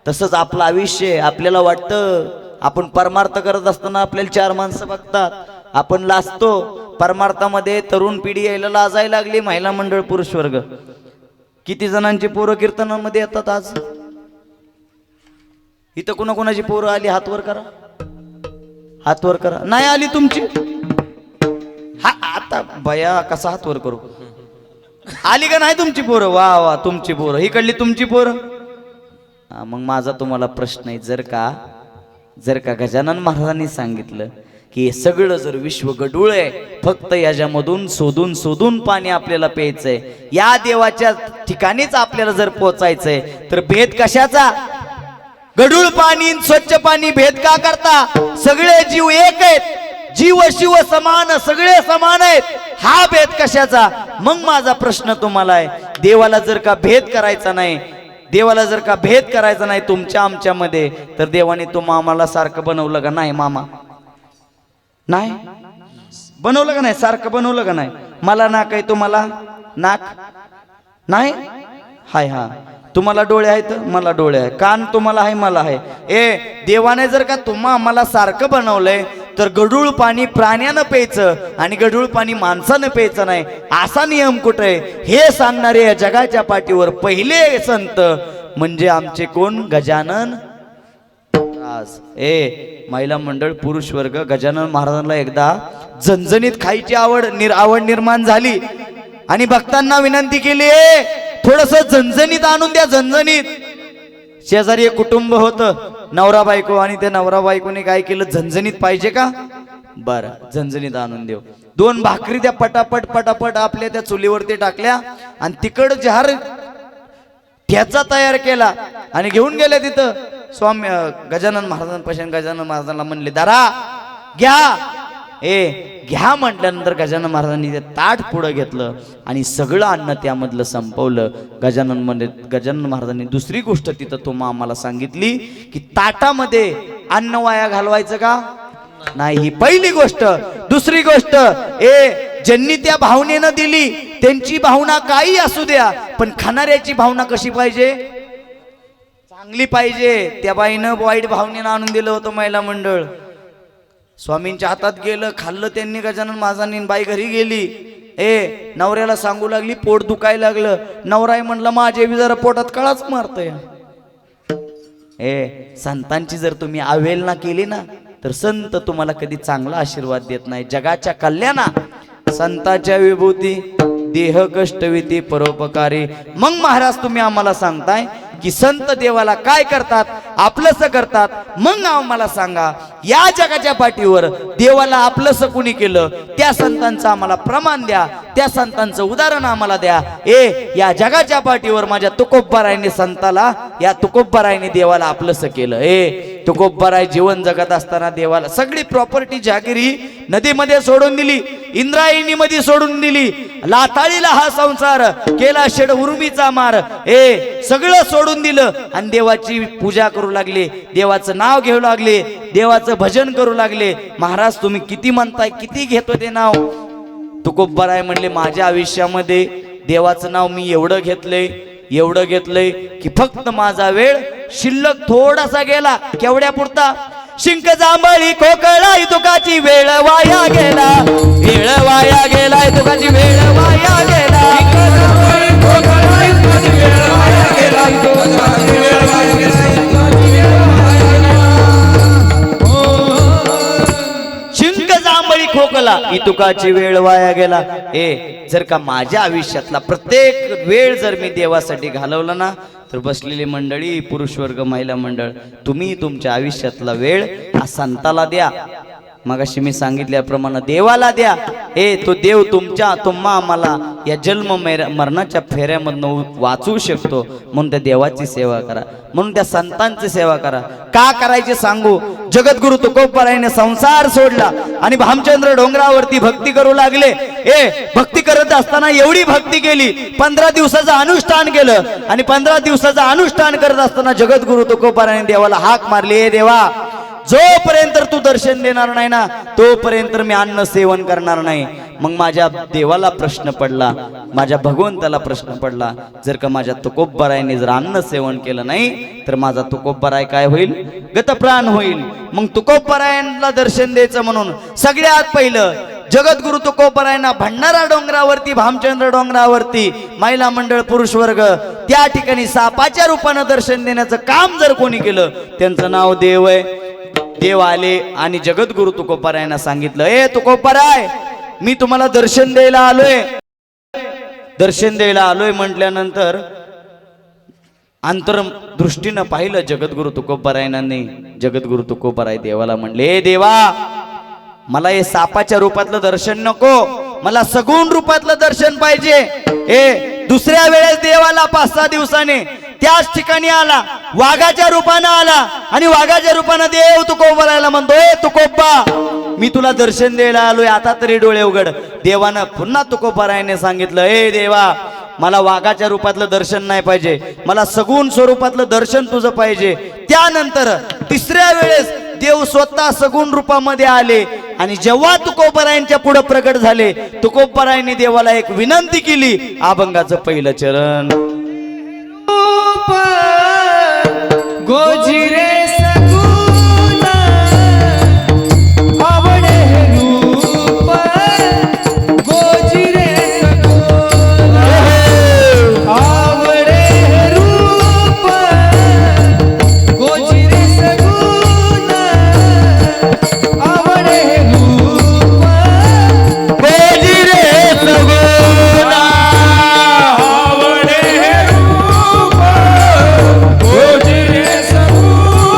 तसंच आपलं आयुष्य. आपल्याला वाटतं आपण परमार्थ करत असताना आपल्याला 4 माणसं बघतात, आपण लाजतो. परमार्थामध्ये तरुण पिढी यायला लाजायला लागली. महिला मंडळ पुरुष वर्ग किती जणांची पोरं कीर्तनामध्ये येतात आज? इथं कोणाची पोरं आली? हात वर करा, हात वर करा. नाही आली तुमची? हा आता बया कसा हात वर करू? आली का नाही तुमची पोरं? वा वा, तुमची पोरं. इकडली तुमची पोरं. मग माझा तुम्हाला प्रश्न आहे, जर का गजानन महाराजांनी सांगितलं की हे सगळं जर विश्व गढूळ आहे, फक्त याच्यामधून शोधून पाणी आपल्याला प्यायचंय, या देवाच्या ठिकाणीच आपल्याला जर पोचायचंय, तर भेद कशाचा? गढूळ पाणी स्वच्छ पाणी भेद का करता? सगळे जीव एक आहेत, जीव शिव समान, सगळे समान आहेत, हा भेद कशाचा? मग माझा प्रश्न तुम्हाला आहे, देवाला जर का भेद करायचा नाही, देवाला जर का भेद करायचा नाही तुमच्या आमच्यामध्ये, तर देवाने आम्हाला सारखं बनवलं का नाही? मामा नाही बनवलं का नाही? सारखं बनवलं का नाही? मला नाक आहे, तुम्हाला नाक नाही? हाय. हा, तुम्हाला डोळे आहेत, मला डोळे आहे. कान तुम्हाला आहे, मला आहे. देवाने जर का आम्हाला सारखं बनवलंय, तर गढूळ पाणी प्राण्यानं प्यायचं आणि गढूळ पाणी माणसानं प्यायचं नाही, असा नियम कुठे आहे? हे सांगणारे या जगाच्या पाठीवर पहिले संत म्हणजे आमचे कोण? गजानन महाराज. महिला मंडळ पुरुष वर्ग, गजानन महाराजांना एकदा झणझणीत खायची आवड निर्माण झाली आणि भक्तांना विनंती केली, थोडस झणझणीत आणून द्या, झणझणीत. शेजारी एक कुटुंब होतं, नवरा बायको, आणि त्या नवरा बायकोने काय केलं? झणझणीत पाहिजे का? बरं, झणझणीत आणून देऊ. 2 भाकरी त्या पटापट आपल्या त्या चुलीवरती टाकल्या आणि तिकड जहार ठ्याचा तयार केला आणि घेऊन गेले तिथं स्वामी गजानन महाराजांपाशी. गजानन महाराजांना म्हणले, दारा घ्या. घ्या म्हटल्यानंतर गजानन महाराजांनी ते ताट पुढं घेतलं आणि सगळं अन्न त्यामधलं संपवलं. गजानन महाराजांनी दुसरी गोष्ट तिथं आम्हाला सांगितली की ताटामध्ये अन्न वाया घालवायचं का नाही, ही पहिली गोष्ट. दुसरी गोष्ट, ज्यांनी त्या भावनेनं दिली त्यांची भावना काही असू द्या, पण खाणाऱ्याची भावना कशी पाहिजे? चांगली पाहिजे. त्या बाईनं वाईट भावनेनं आणून दिलं होतं महिला मंडळ. स्वामींच्या हातात गेलं, खाल्लं त्यांनी गजानन महाराजांनी. बाई घरी गेली, नवऱ्याला सांगू लागली पोट दुखायला लागलं. नवराय म्हणला माझे बी जरा पोटात कळाच मारतोय. संतांची जर तुम्ही अवहेलना केली ना, तर संत तुम्हाला कधी चांगला आशीर्वाद देत नाही. जगाच्या कल्याणा संतांच्या विभूती देह कष्टविती परोपकारी. मग महाराज तुम्ही आम्हाला सांगताय की संत देवाला काय करतात? आपलंस करतात. मग आम्हाला सांगा, या जगाच्या पाठीवर देवाला आपलंस कुणी केलं? त्या संतांचं आम्हाला प्रमाण द्या, त्या संतांचं उदाहरण आम्हाला द्या. या जगाच्या पाठीवर माझ्या तुकोबरायने संताला, या तुकोबरायने देवाला आपलंस केलं. तुकोबराय जीवन जगत असताना देवाला सगळी प्रॉपर्टी जागिरी नदीमध्ये सोडून दिली, इंद्रायणीमध्ये सोडून दिली लाथाळीला हा संसार केला शेड उर्मीचा मार. सगळं सोडून दिलं आणि देवाची पूजा करू लागले, देवाचं नाव घेऊ लागले, देवाचं भजन करू लागले. महाराज तुम्ही किती म्हणताय, किती घेतो ते नाव? तुकोबराय म्हणले माझ्या आयुष्यामध्ये देवाचं नाव मी एवढं घेतलंय की फक्त माझा वेळ शिल्लक थोडासा गेला. केवढ्या पुरता? शिंक जांभळी खोकळा तुकाची वेळ वाया गेला, तुकाची वेळ वाया गेला. शिंक जांभळी खोकला तुकाची वेळ वाया गेला. जर का माझ्या आयुष्यातला प्रत्येक वेळ जर मी देवासाठी घालवला ना, तर बसलेली मंडळी, पुरुष वर्ग, महिला मंडळ, तुम्ही तुमच्या आयुष्यातला वेळ हा संताला द्या. मगाशी मी सांगितल्याप्रमाणे देवाला द्या. तो देव तुम्हा आम्हाला या जन्म मरणाच्या फेऱ्यामधनं वाचवू शकतो. म्हणून त्या देवाची सेवा करा, म्हणून त्या संतांची सेवा करा. का करायचे सांगू? जगद्गुरु तुकोबरायाने संसार सोडला आणि भामचंद्र डोंगरावरती भक्ती करू लागले. भक्ती करत असताना एवढी भक्ती केली, 15 दिवसाचं अनुष्ठान केलं आणि 15 दिवसाचं अनुष्ठान करत असताना जगद्गुरु तुकोबरायाने देवाला हाक मारली, देवा जोपर्यंत तू दर्शन देणार नाही ना, तोपर्यंत मी अन्न सेवन करणार नाही. मग माझ्या देवाला प्रश्न पडला, माझ्या भगवंताला प्रश्न पडला, जर का माझ्या तुकोबरायाने जर अन्न सेवन केलं नाही तर माझा तुकोबराय काय होईल? गतप्राण होईल. मग तुकोबरायांना दर्शन द्यायचं म्हणून सगळ्यात पहिलं जगद्गुरु तुकोबरायांना भंडारा डोंगरावरती, भामचंद्र डोंगरावरती महिला मंडळ, पुरुष वर्ग त्या ठिकाणी सापाच्या रूपानं दर्शन देण्याचं काम जर कोणी केलं, त्यांचं नाव देव आहे. देव आले आणि जगद्गुरु तुकोबरायांना सांगितलं, तुकोबराय मी तुम्हाला दर्शन द्यायला आलोय म्हटल्यानंतर अंतर्दृष्टीनं पाहिलं जगद्गुरु तुकोबरायांनी. जगद्गुरु तुकोबराय देवाला म्हणले, देवा मला हे सापाच्या रूपातलं दर्शन नको, मला सगुण रूपातलं दर्शन पाहिजे. दुसऱ्या वेळेस देवाला 5-6 दिवसाने त्याच ठिकाणी आला, वाघाच्या रूपानं आला आणि वाघाच्या रूपानं देव तुकोबरायला म्हणतो, तुकोबा मी तुला दर्शन द्यायला आलोय, आता तरी डोळे उघड. देवानं पुन्हा तुकोबरायाने सांगितलं, देवा मला वाघाच्या रूपातलं दर्शन नाही पाहिजे, मला सगुण स्वरूपातलं दर्शन तुझं पाहिजे. त्यानंतर तिसऱ्या वेळेस देव स्वतः सगुण रूपामध्ये आले आणि जेव्हा तुकोबरायांच्या पुढे प्रकट झाले, तुकोबरायांनी देवाला एक विनंती केली. अभंगाचं पहिलं चरण. गोजिरे सगुण आवडे रूप, गोजिरे सगुण आवडे रूप, गोजिरे सगुण आवडे रूप, गोजिरे सगुण आवडे रूप, गोजिरे सगुण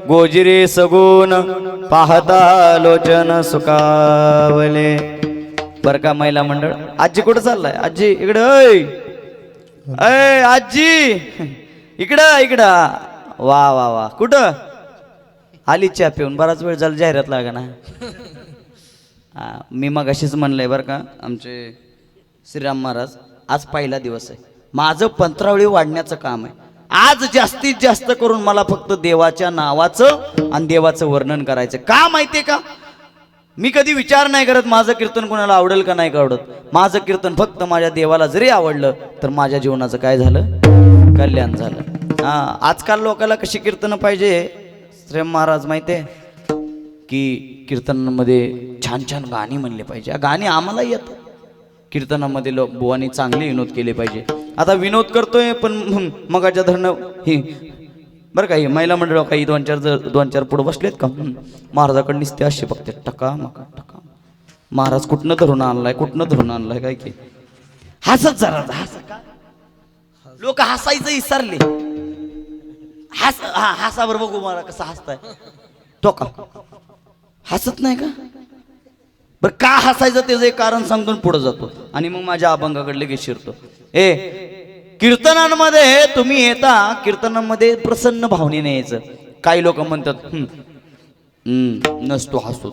गोजिरे सगुण पाहता लोचन सुकावले. बर का महिला मंडळ, आजी कुठं चाललाय? आजी इकडं, अय आजी इकडं इकडं. वा वा वा, कुठं आली चहा पिऊन? बराच वेळ झाला, जाहिरात लागा ना. मी मग अशीच म्हणलंय बरं का, आमचे श्रीराम महाराज आज पहिला दिवस आहे, माझं 15 वेळी वाढण्याचं काम आहे. आज जास्तीत जास्त करून मला फक्त देवाच्या नावाचं आणि देवाचं वर्णन करायचं. का माहितीये का, मी कधी विचार नाही करत माझं कीर्तन कोणाला आवडेल का नाही का आवडत. माझं कीर्तन फक्त माझ्या देवाला जरी आवडलं तर माझ्या जीवनाचं काय झालं, कल्याण झालं. आजकाल लोकांना कशी कीर्तनं पाहिजे श्रीराम महाराज माहिती आहे की कीर्तनामध्ये छान छान गाणी म्हणले पाहिजे. गाणी आम्हाला येतात, कीर्तनामध्ये बुवानी चांगले विनोद केले पाहिजे. आता विनोद करतोय पण मगाच्या धरणं ही बरं का, ही महिला मंडळ काही दोन चार पुढं बसलेत का, महाराजाकडे निसते असे बघते टका मका टका. महाराज कुठनं धरून आणलाय, कुठनं धरून आणलाय काय की. हसत जरा हस का, लोक हसायचं विसरले. हसावर बघू मला कसं हसताय तो का, हसत नाही का. बर का हसायचं त्याचं एक कारण सांगून पुढे जातो आणि मग माझ्या अभंगाकडे लगेच शिरतो. कीर्तनांमध्ये तुम्ही येता, कीर्तनांमध्ये प्रसन्न भावनेने यायचं. काही लोक म्हणतात नसतो हसत,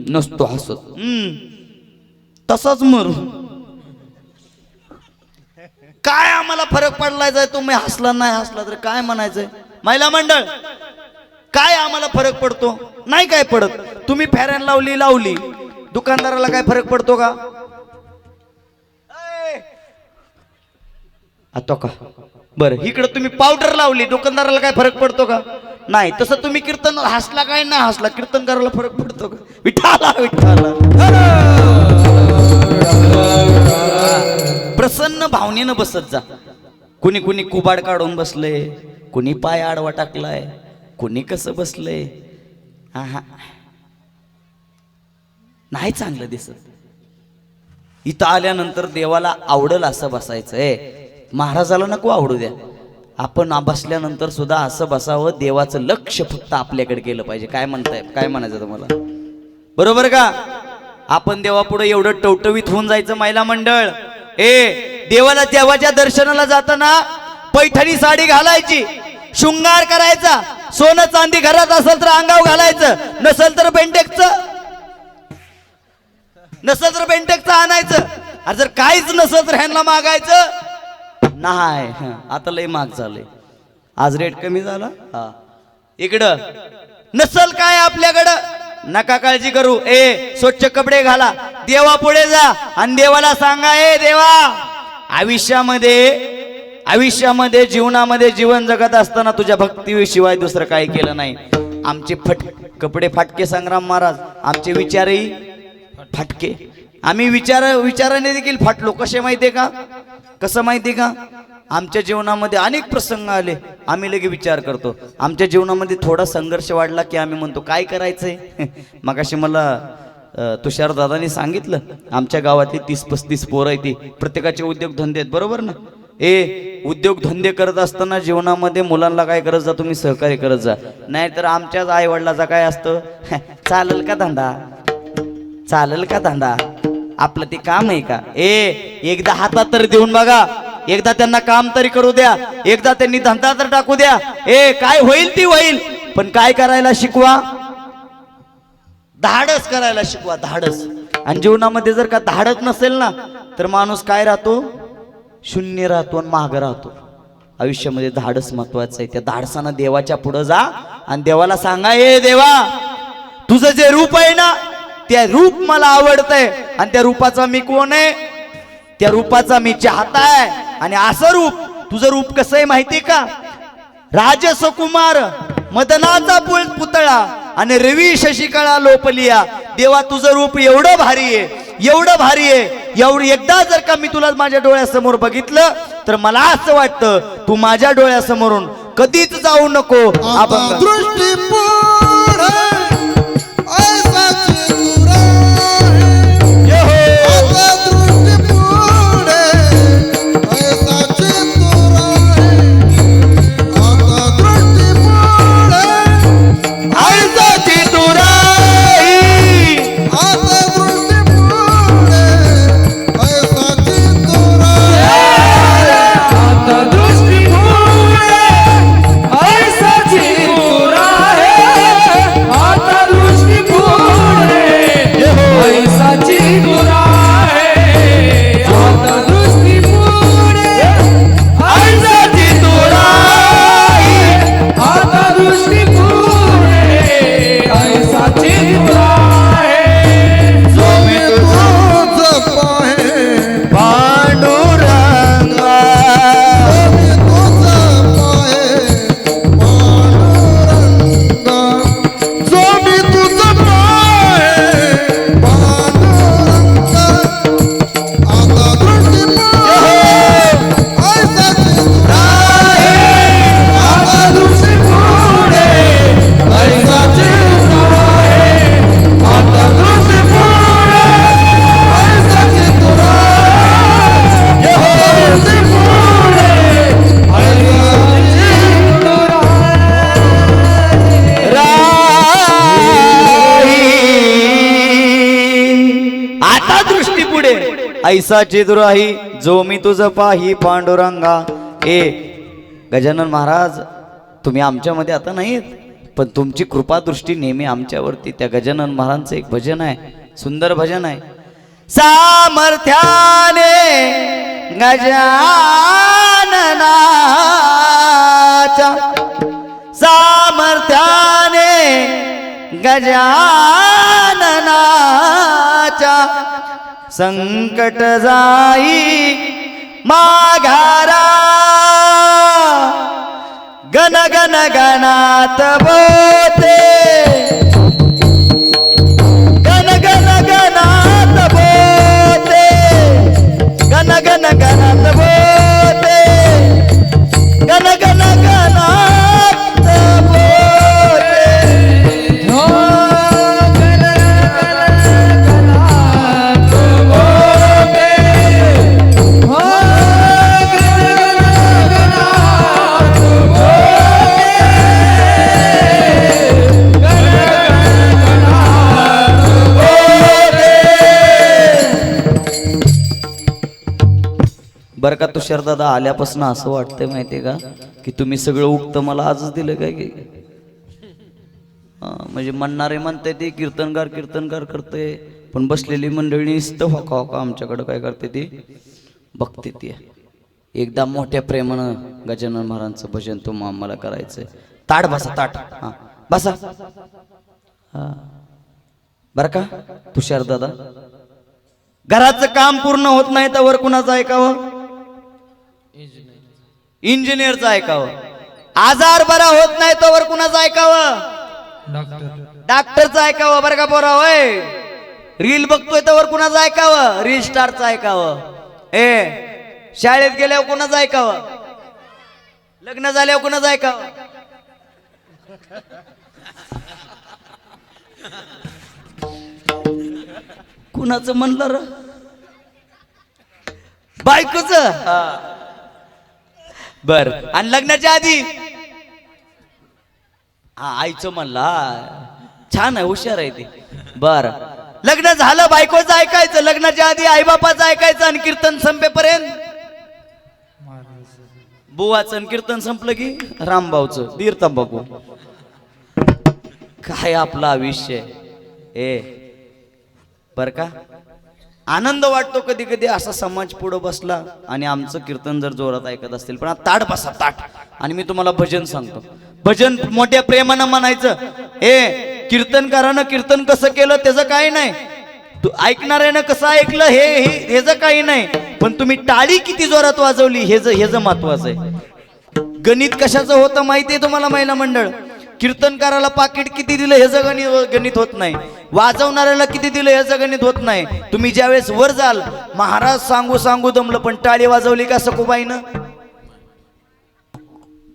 नसतो हसत, तसाच मरू. काय आम्हाला फरक पडलाय जाय, तुम्ही हसला नाही हसला तर काय म्हणायचंय. महिला मंडळ, काय आम्हाला फरक पडतो? नाही काय पडत. तुम्ही फॅरन लावली, दुकानदाराला काय फरक पडतो का? आता का बरं, इकडे तुम्ही पावडर लावली, दुकानदाराला काय फरक पडतो का? नाही. तसं तुम्ही कीर्तन हसला काय नाही हसला, कीर्तनकाराला फरक पडतो का? विठाला विठाला. प्रसन्न भावनेनं बसत जा. कुणी कुणी कुबाड काढून बसले, कुणी पाय आडवा टाकलाय, कुणी कसं बसलंय. नाही चांगलं दिसत. इथं आल्यानंतर देवाला आवडल असं बसायचंय. महाराजाला नको आवडू द्या, आपण बसल्यानंतर सुद्धा असं बसावं. देवाचं लक्ष फक्त आपल्याकडे गेलं पाहिजे. काय म्हणताय, काय म्हणायचं तुम्हाला, बरोबर का? आपण देवापुढे एवढं टवटवीत होऊन जायचं. महिला मंडळ, देवाला देवाच्या दर्शनाला जाताना पैठणी साडी घालायची, शृंगार करायचा. सोनं चांदी घरात असेल तर अंगाव घालायचं, नसेल तर बेंटेक्सचं आणायचं. आणि जर काहीच नसेल तर ह्यांना मागायचं नाही. आता लय महाग झालंय, आज रेट कमी झाला. इकडं नसल काय आपल्याकडं, नका काळजी करू. स्वच्छ कपडे घाला, देवा पुढे जा आणि देवाला सांगा, देवा आयुष्यामध्ये जीवनामध्ये जीवन जगत असताना तुझ्या भक्तीशिवाय दुसरं काही केलं नाही. आमचे कपडे फाटके संग्राम महाराज, आमचे विचारही फाटके. आम्ही विचाराने देखील फाटलो. कसे माहितीये का, कसं माहितीये का, आमच्या जीवनामध्ये अनेक प्रसंग आले, आम्ही लगे विचार करतो. आमच्या जीवनामध्ये थोडा संघर्ष वाढला की आम्ही म्हणतो काय करायचंय. मगाशी मला तुषार दादानी सांगितलं, आमच्या गावातली 30-35 पोरं आहे, ती प्रत्येकाचे उद्योगधंदे आहेत, बरोबर ना. उद्योगधंदे करत असताना जीवनामध्ये मुलांना काय करत जा, तुम्ही सहकार्य करत जा. नाहीतर आमच्याच आई वडिलाचा काय असतं, चालेल का धंदा, चालेल का धंदा, आपलं ते काम आहे का. एकदा हातात तर देऊन बघा, एकदा त्यांना काम तरी करू द्या, एकदा त्यांनी धंदा तर टाकू द्या. काय होईल ती होईल, पण काय करायला शिकवा, धाडस करायला शिकवा, धाडस. आणि जीवनामध्ये जर का धाडस नसेल ना तर माणूस काय राहतो, शून्य राहतो आणि माग राहतो. आयुष्यामध्ये धाडस महत्वाचं आहे. त्या धाडसानं देवाच्या पुढे जा आणि देवाला सांगा, देवा तुझं जे रूप आहे ना, त्या रूप मला आवडतंय आणि त्या रूपाचा मी कोण आहे, त्या रूपाचा मी चाहता आहे. आणि असं रूप, तुझं रूप कसं आहे माहितीये का, राजसकुमार मदनाचा पुतळा आणि रवी शशिकळा लोपलिया. देवा तुझं रूप एवढं भारी आहे, एवढं भारी आहे, एवढं. एकदा जर का मी तुला माझ्या डोळ्यासमोर बघितलं तर मला असं वाटतं तू माझ्या डोळ्यासमोरून कधीच जाऊ नको. ऐसा चिदुराही जो मी तुझ पाही पांडुरंगा. ए गजानन महाराज, तुम्ही आमच्यामध्ये आता नाहीत, पण तुमची कृपा दृष्टी नेहमी आमच्यावरती. त्या गजानन महाराजांचं एक भजन आहे, सुंदर भजन आहे. सामर्थ्याने गजाननाच्या, सामर्थ्याने गजाननाच्या, संकट जाई माघारा. गण गण गणात बोते, गण गण गणात बोते, गण गण गणात बोते, गण गण गणात बोते. हो गण गणात बोते, हो गण गणात बरं का तुषार दादा, आल्यापासून असं वाटतंय माहितीये का की तुम्ही सगळं उक्त मला आजच दिलं काय की. म्हणजे म्हणणारे म्हणते ते कीर्तनकार कीर्तनकार करते, पण बसलेली मंडळी नुसतं होका होका आमच्याकडं काय करते ती बघते ती. एकदा मोठ्या प्रेमानं गजानन महाराजांचं भजन तुम्ही आम्हाला करायचंय. ताट बसा, ताट. हा बसा. हा बरं का तुषार दादा, घराचं काम पूर्ण होत नाही तर वर कुणाचं ऐकावं? इंजिनियरचं ऐकावं. आजार बरा होत नाही तर वर कुणाचं ऐकावं? डॉक्टरचं ऐकावं. बरं का पोरा, होय रील बघतोय तर वर कुणाचं ऐकावं? रील स्टारचं ऐकावं. शाळेत गेल्यावर कुणाचं ऐकावं? लग्न झाल्यावर कुणाचं ऐकावं? कुणाचं म्हणलं र? बायकोच. बर, आणि लग्नाच्या आधी आईचं म्हणला. छान आहे, हुशार आहे ती. बर, लग्न झालं बायकोचं ऐकायचं, लग्नाच्या आधी आई बापाचं ऐकायचं, आणि कीर्तन संपेपर्यंत बुवाचं, आणि कीर्तन संपलं की रामभाऊचं दीर तंबाखू. काय आपलं आयुष्य आहे. बर का, आनंद वाटतो कधी कधी असा समाज पुढं बसला आणि आमचं कीर्तन जर जोरात ऐकत असतील. पण आता ताट बसा, ताट. आणि मी तुम्हाला भजन सांगतो. भजन मोठ्या प्रेमानं म्हणायचं. कीर्तनकारानं कीर्तन कसं केलं त्याचं काही नाही, तू ऐकणाऱ्यानं कसं ऐकलं हेच काही नाही, पण तुम्ही टाळी किती जोरात वाजवली हेच महत्वाचं आहे. गणित कशाचं होतं माहितीये तुम्हाला महिला मंडळ? कीर्तनकाराला पाकिट किती दिलं ह्याचं गणित होत नाही, वाजवणाऱ्याला किती दिलं ह्याचं गणित होत नाही. तुम्ही ज्यावेळेस वर जाल, महाराज सांगू सांगू दमलं, पण टाळी वाजवली का सखूबाईनं?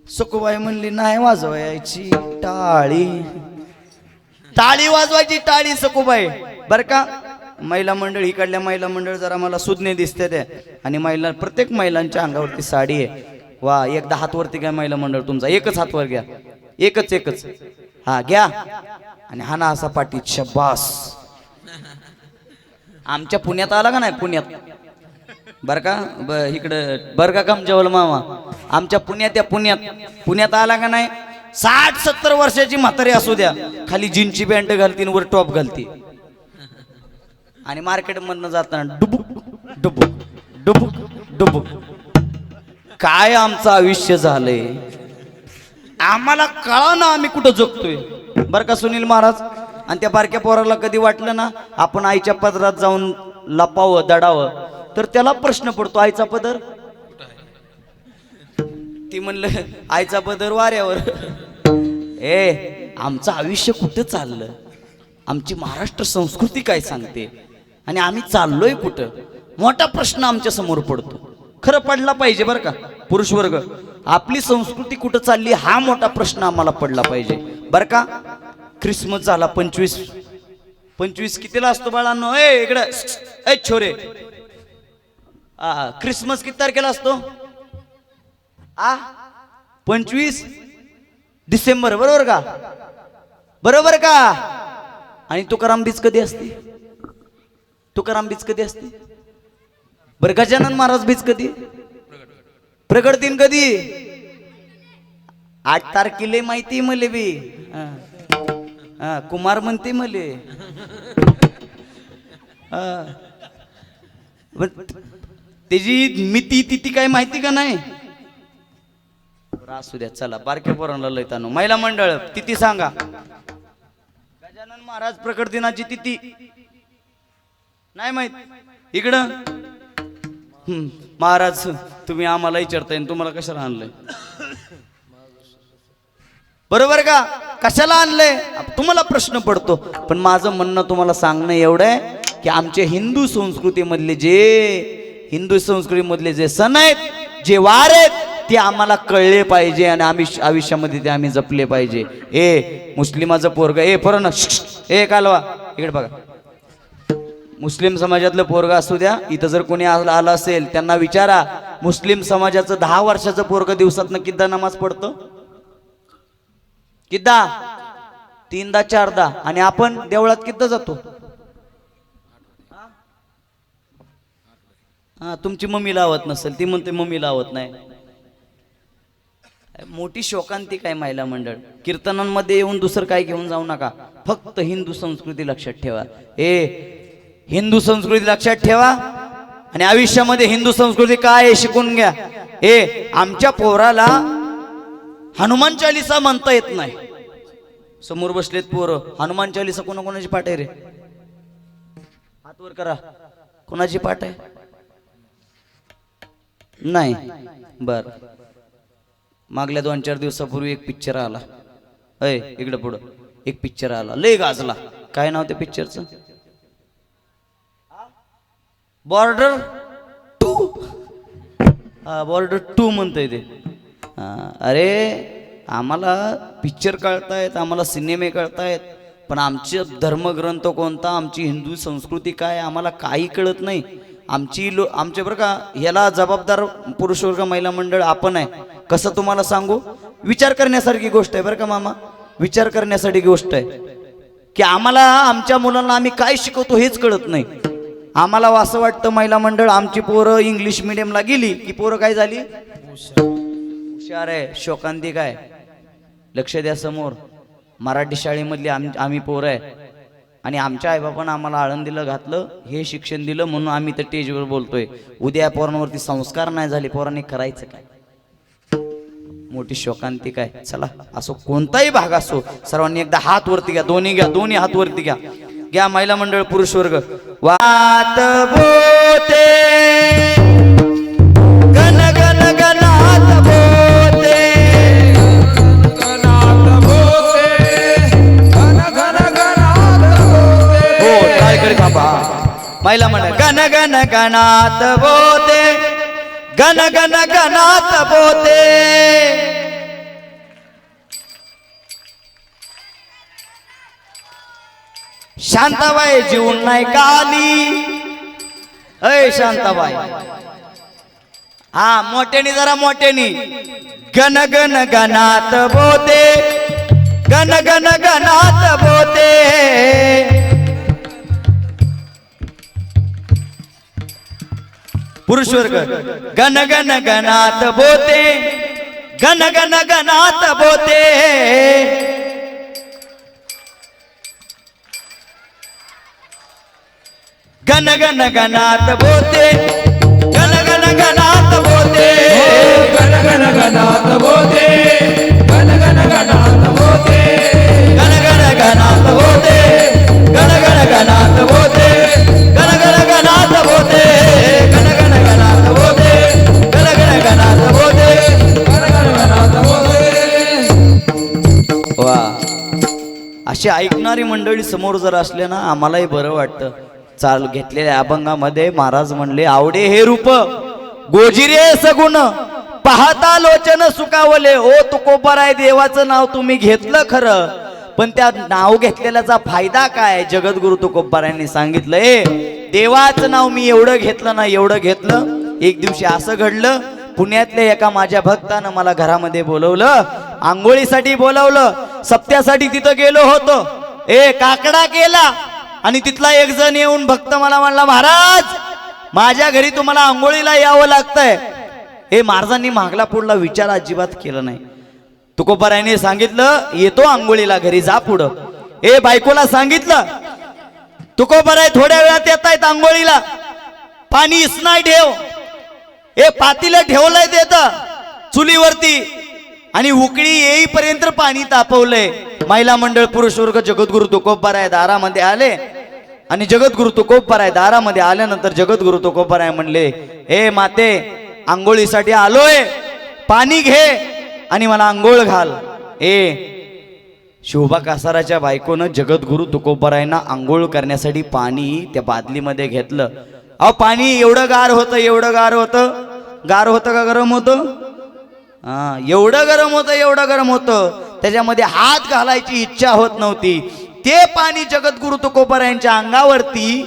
सखूबाई म्हणली नाही वाजवायची टाळी, टाळी वाजवायची, टाळी सखूबाई. बर का, महिला मंडळ, इकडल्या महिला मंडळ जरा मला सुज्ञ दिसते ते, आणि महिला, प्रत्येक महिलांच्या अंगावरती साडी आहे. वा, एकदा हात वरती घ्या महिला मंडळ तुमचा, एकच हात वर घ्या, एकच एकच. हा घ्या, आणि हा ना असा पाठीत, शब्बास. आमच्या पुण्यात आला का नाही? पुण्यात बर का, इकडं बर का कमजवल मामा, आमच्या पुण्यात आला का नाही? 60-70 वर्षाची म्हातारी असू द्या, खाली जीनची पॅन्ट घालती, वर टॉप घालती, आणि मार्केट मधनं जाताना डुबुक डुबुक डुबुक डुबुक. काय आमचं आयुष्य झालंय, आम्हाला कळा ना आम्ही कुठं जगतोय. बर का सुनील महाराज, आणि त्या बारक्या पोराला कधी वाटलं ना आपण आईच्या पदरात जाऊन लपावं, दडावं, तर त्याला प्रश्न पडतो, आईचा पदर? ती म्हणलं आईचा पदर वाऱ्यावर. आमचं आयुष्य कुठं चाललं, आमची महाराष्ट्र संस्कृती काय सांगते, आणि आम्ही चाललोय कुठं? मोठा प्रश्न आमच्या समोर पडतो. खरं पडला पाहिजे बरं का पुरुष वर्ग, आपली संस्कृती कुठं चालली हा मोठा प्रश्न आम्हाला पडला पाहिजे बरं का. ख्रिसमस झाला 25 कितीला असतो बाळांनो? इकडे छोरे, ख्रिसमस किती तारखेला असतो? 25 डिसेंबर, बरोबर का? बरोबर का? आणि तुकाराम बीज कधी असते? तुकाराम बीज कधी असते? बर गजानन महाराज बीच कधी प्रगट दिन कधी 8 तारखेला माहिती मले बी कुमार म्हणते मले त्याची मिती तिथी काय माहिती का नाही असू द्या चला बारक्या पोरांना लयतानो महिला मंडळ तिथी सांगा गजानन महाराज प्रकट दिनाची तिथी नाही माहित इकडं महाराज तुम्ही आम्हाला विचारताय तुम्हाला कशाला आणलंय बरोबर का कशाला आणलंय तुम्हाला प्रश्न पडतो पण माझं म्हणणं तुम्हाला सांगणं एवढं आहे की आमच्या हिंदू संस्कृतीमधले जे सण आहेत जे वार आहेत ते आम्हाला कळले पाहिजे आणि आयुष्यामध्ये ते आम्ही जपले पाहिजे ए मुस्लिमाचं पोरग ए पोरांनो ए कालवा इकडे बघा मुस्लिम समाजातलं पोरग असू द्या इथं जर कोणी आलं असेल त्यांना विचारा मुस्लिम समाजाचं 10 वर्षाचं पोरग दिवसातनं किती नमाज पडतं किती 3दा 4दा आणि आपण देवळात किती जातो तुमची मम्मी लावत नसेल ती म्हणते मम्मी लावत नाही मोठी शोकांतिक आहे महिला मंडळ कीर्तनांमध्ये येऊन दुसरं काय घेऊन जाऊ नका फक्त हिंदू संस्कृती लक्षात ठेवा हिंदू संस्कृती लक्षात ठेवा आणि आयुष्यामध्ये हिंदू संस्कृती काय आहे शिकून घ्या आमच्या पोराला हनुमान चालीसा म्हणता येत नाही समोर बसलेत पोरं हनुमान चालीसा कोणाकोणाची पाठ आहे रे हात वर करा कोणाची पाठ आहे नाही बर मागल्या 2-4 दिवसापूर्वी एक पिक्चर आला इकडे पुढं एक पिक्चर आला लय गाजला काय नाव त्या पिक्चरचं बॉर्डर 2 म्हणतंय ते अरे आम्हाला पिक्चर कळतायत आम्हाला सिनेमे कळतायत पण आमचे धर्मग्रंथ कोणता आमची हिंदू संस्कृती काय आम्हाला काही कळत नाही आमचे बरं का याला जबाबदार पुरुष वर्ग महिला मंडळ आपण आहे कसं तुम्हाला सांगू विचार करण्यासारखी गोष्ट आहे बरं का मामा विचार करण्यासाठी गोष्ट आहे की आम्हाला आमच्या मुलांना आम्ही काय शिकवतो हेच कळत नाही आम्हाला असं वाटतं महिला मंडळ आमची पोरं इंग्लिश मिडियमला गेली की पोरं काय झाली हुशार आहे शोकांतिक आहे लक्ष द्या समोर मराठी शाळेमधली आम्ही पोरं आहे आणि आमच्या आईबापानं आम्हाला आळंदीला घातलं हे शिक्षण दिलं म्हणून आम्ही तर स्टेजवर बोलतोय उद्या पोरांवरती संस्कार नाही झाले पोरांनी करायचं काय मोठी शोकांतिक आहे चला असो कोणताही भाग असो सर्वांनी एकदा हात वरती घ्या दोन्ही हात वरती घ्या महिला मंडळ पुरुष वर्ग वात बोते गण गण गणात बोते महिला मंडळ गण गण गणात बोते गण गण गणात बोते शांताबाई जीवन नाही काली अय शांताबाई मोठ्यानी जरा मोठ्यानी गण गण गणात बोते गण गण गणात बोते पुरुष वर्ग गण गण गणात बोते गण गण गणात बोते गण गण गणात बोते गण गण गणात बोते गण गण गणात बोते गण गण गणात बोते गण गण गणात बोते गण गण गणात बोते गण गण गणात बोते गण गण गणात बोते गण गण गणात बोते गण गण गणात बोते वा अशी ऐकणारी मंडळी समोर जर असले ना आम्हालाही बरं वाटतं चाल घेतलेल्या अभंगामध्ये महाराज म्हणले आवडे हे रूप गोजिरे सगुण पाहता लोचन सुकावले ओ तुकोबराय देवाचं नाव तुम्ही घेतलं खरं पण त्या नाव घेतलेल्याचा फायदा काय जगद्गुरु तुकोबरायांनी सांगितलंय देवाचं नाव मी एवढं घेतलं ना एवढं घेतलं एक दिवशी असं घडलं पुण्यातल्या एका माझ्या भक्तानं मला घरामध्ये बोलवलं आंघोळीसाठी बोलवलं सप्त्यासाठी तिथं गेलो होतो काकडा केला आणि तिथला एक जण येऊन भक्त मला म्हणला महाराज माझ्या घरी तुम्हाला आंघोळीला यावं लागतंय. हे महाराजांनी मागला पुढला विचार अजिबात केला नाही. तुकोबारायाने सांगितलं येतो आंघोळीला, घरी जा पुढं. ए बायकोला सांगितलं. तुकोबाराय थोड्या वेळात येत आहेत आंघोळीला. पाणी इसनाय ठेव. हे पातीला ठेवलंय देत चुलीवरती आणि उकळी येईपर्यंत पाणी तापवलंय. महिला मंडळ पुरुष वर्ग जगद्गुरु तुकोबाराय दारामध्ये आले आणि जगद्गुरु तुकोबाराय दारामध्ये आल्यानंतर जगद्गुरु तुकोबाराय म्हणले, ए माते, आंघोळीसाठी आलोय, पाणी घे आणि मला आंघोळ घाल. शिवबा कासाराच्या बायकोनं जगद्गुरु तुकोबारायांना आंघोळ करण्यासाठी पाणी त्या बादलीमध्ये घेतलं. अहो पाणी एवढं गार होतं, एवढं गार होतं. गार होतं का गरम होतं? एवढं गरम होतं, एवढं गरम होतं. त्याच्यामध्ये हात घालायची इच्छा होत नव्हती. ते पाणी जगद्गुरु तुकोबारायांच्या अंगावरती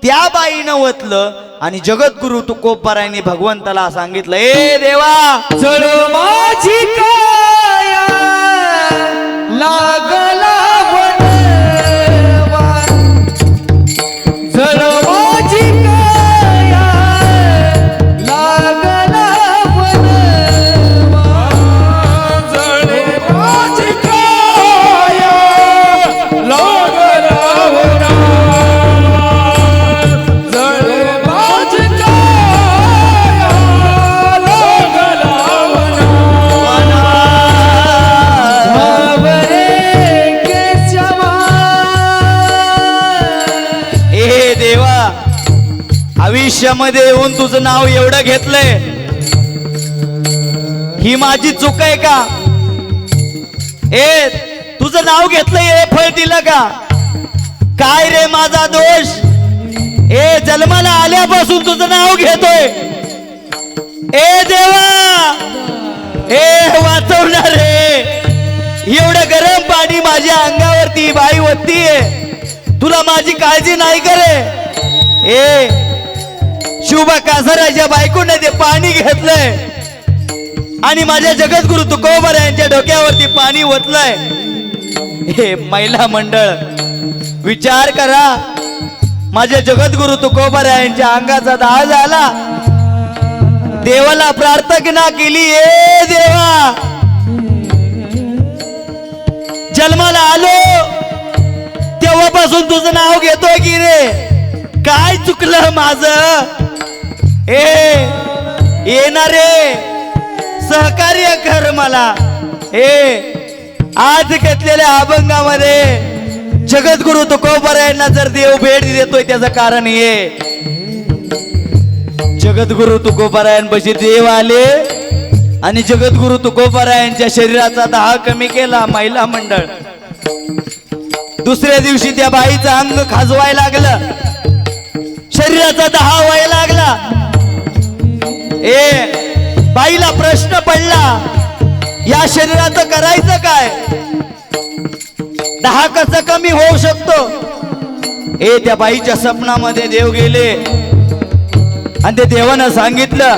त्या बाईनं ओतलं आणि जगद्गुरु तुकोबारायांनी भगवंताला सांगितलं, ए देवा, जळ माझी काया लागला वनवा, जळ माझी काया लागला वनवा, जळ माझी काया लागला वनवा, जळ माझी काया लागला वनवा, धावरे केशवा. ए देवा, आयुष्यामध्ये येऊन तुझं नाव एवढं घेतलंय, ही माझी चूक आहे का? ए तुझं नाव घेतलंय, हे फळ दिलं का? काय रे माझा दोष? ए जन्माला आल्यापासून तुझं नाव घेतोय. ए देवा, ए वाचवणार रे, एवढं गरम पाणी माझ्या अंगावरती बाई ओततीये, तुला माझी काळजी नाही करे? ए शिवबा कासाराच्या बायकोने ते पाणी घेतलंय आणि माझ्या जगद्गुरु तुकोबारायांच्या डोक्यावरती पाणी ओतलंय. हे महिला मंडळ, विचार करा. माझ्या जगद्गुरु तुकोबारायांच्या अंगाचा दाह झाला. देवाला प्रार्थना केली, ए देवा, जन्माला आलो तेव्हापासून तुझं नाव घेतोय की रे, काय चुकलं माझं? येणारे सहकार्य कर मला. आज घेतलेल्या अभंगामध्ये जगद्गुरु तुकोबारायांना जर देव भेट देतोय त्याचं कारण हे, जगद्गुरु तुकोबारायांपाशी देव आले आणि जगद्गुरु तुकोबारायांच्या शरीराचा दाह कमी केला. महिला मंडळ, दुसऱ्या दिवशी त्या बाईचं अंग खाजवायला लागलं, शरीराचा दाह व्हायला लागला. बाईला प्रश्न पडला, या शरीराचं करायचं काय? दाह कसं कमी होऊ शकतो? त्या बाईच्या स्वप्नामध्ये देव गेले आणि ते देवानं सांगितलं,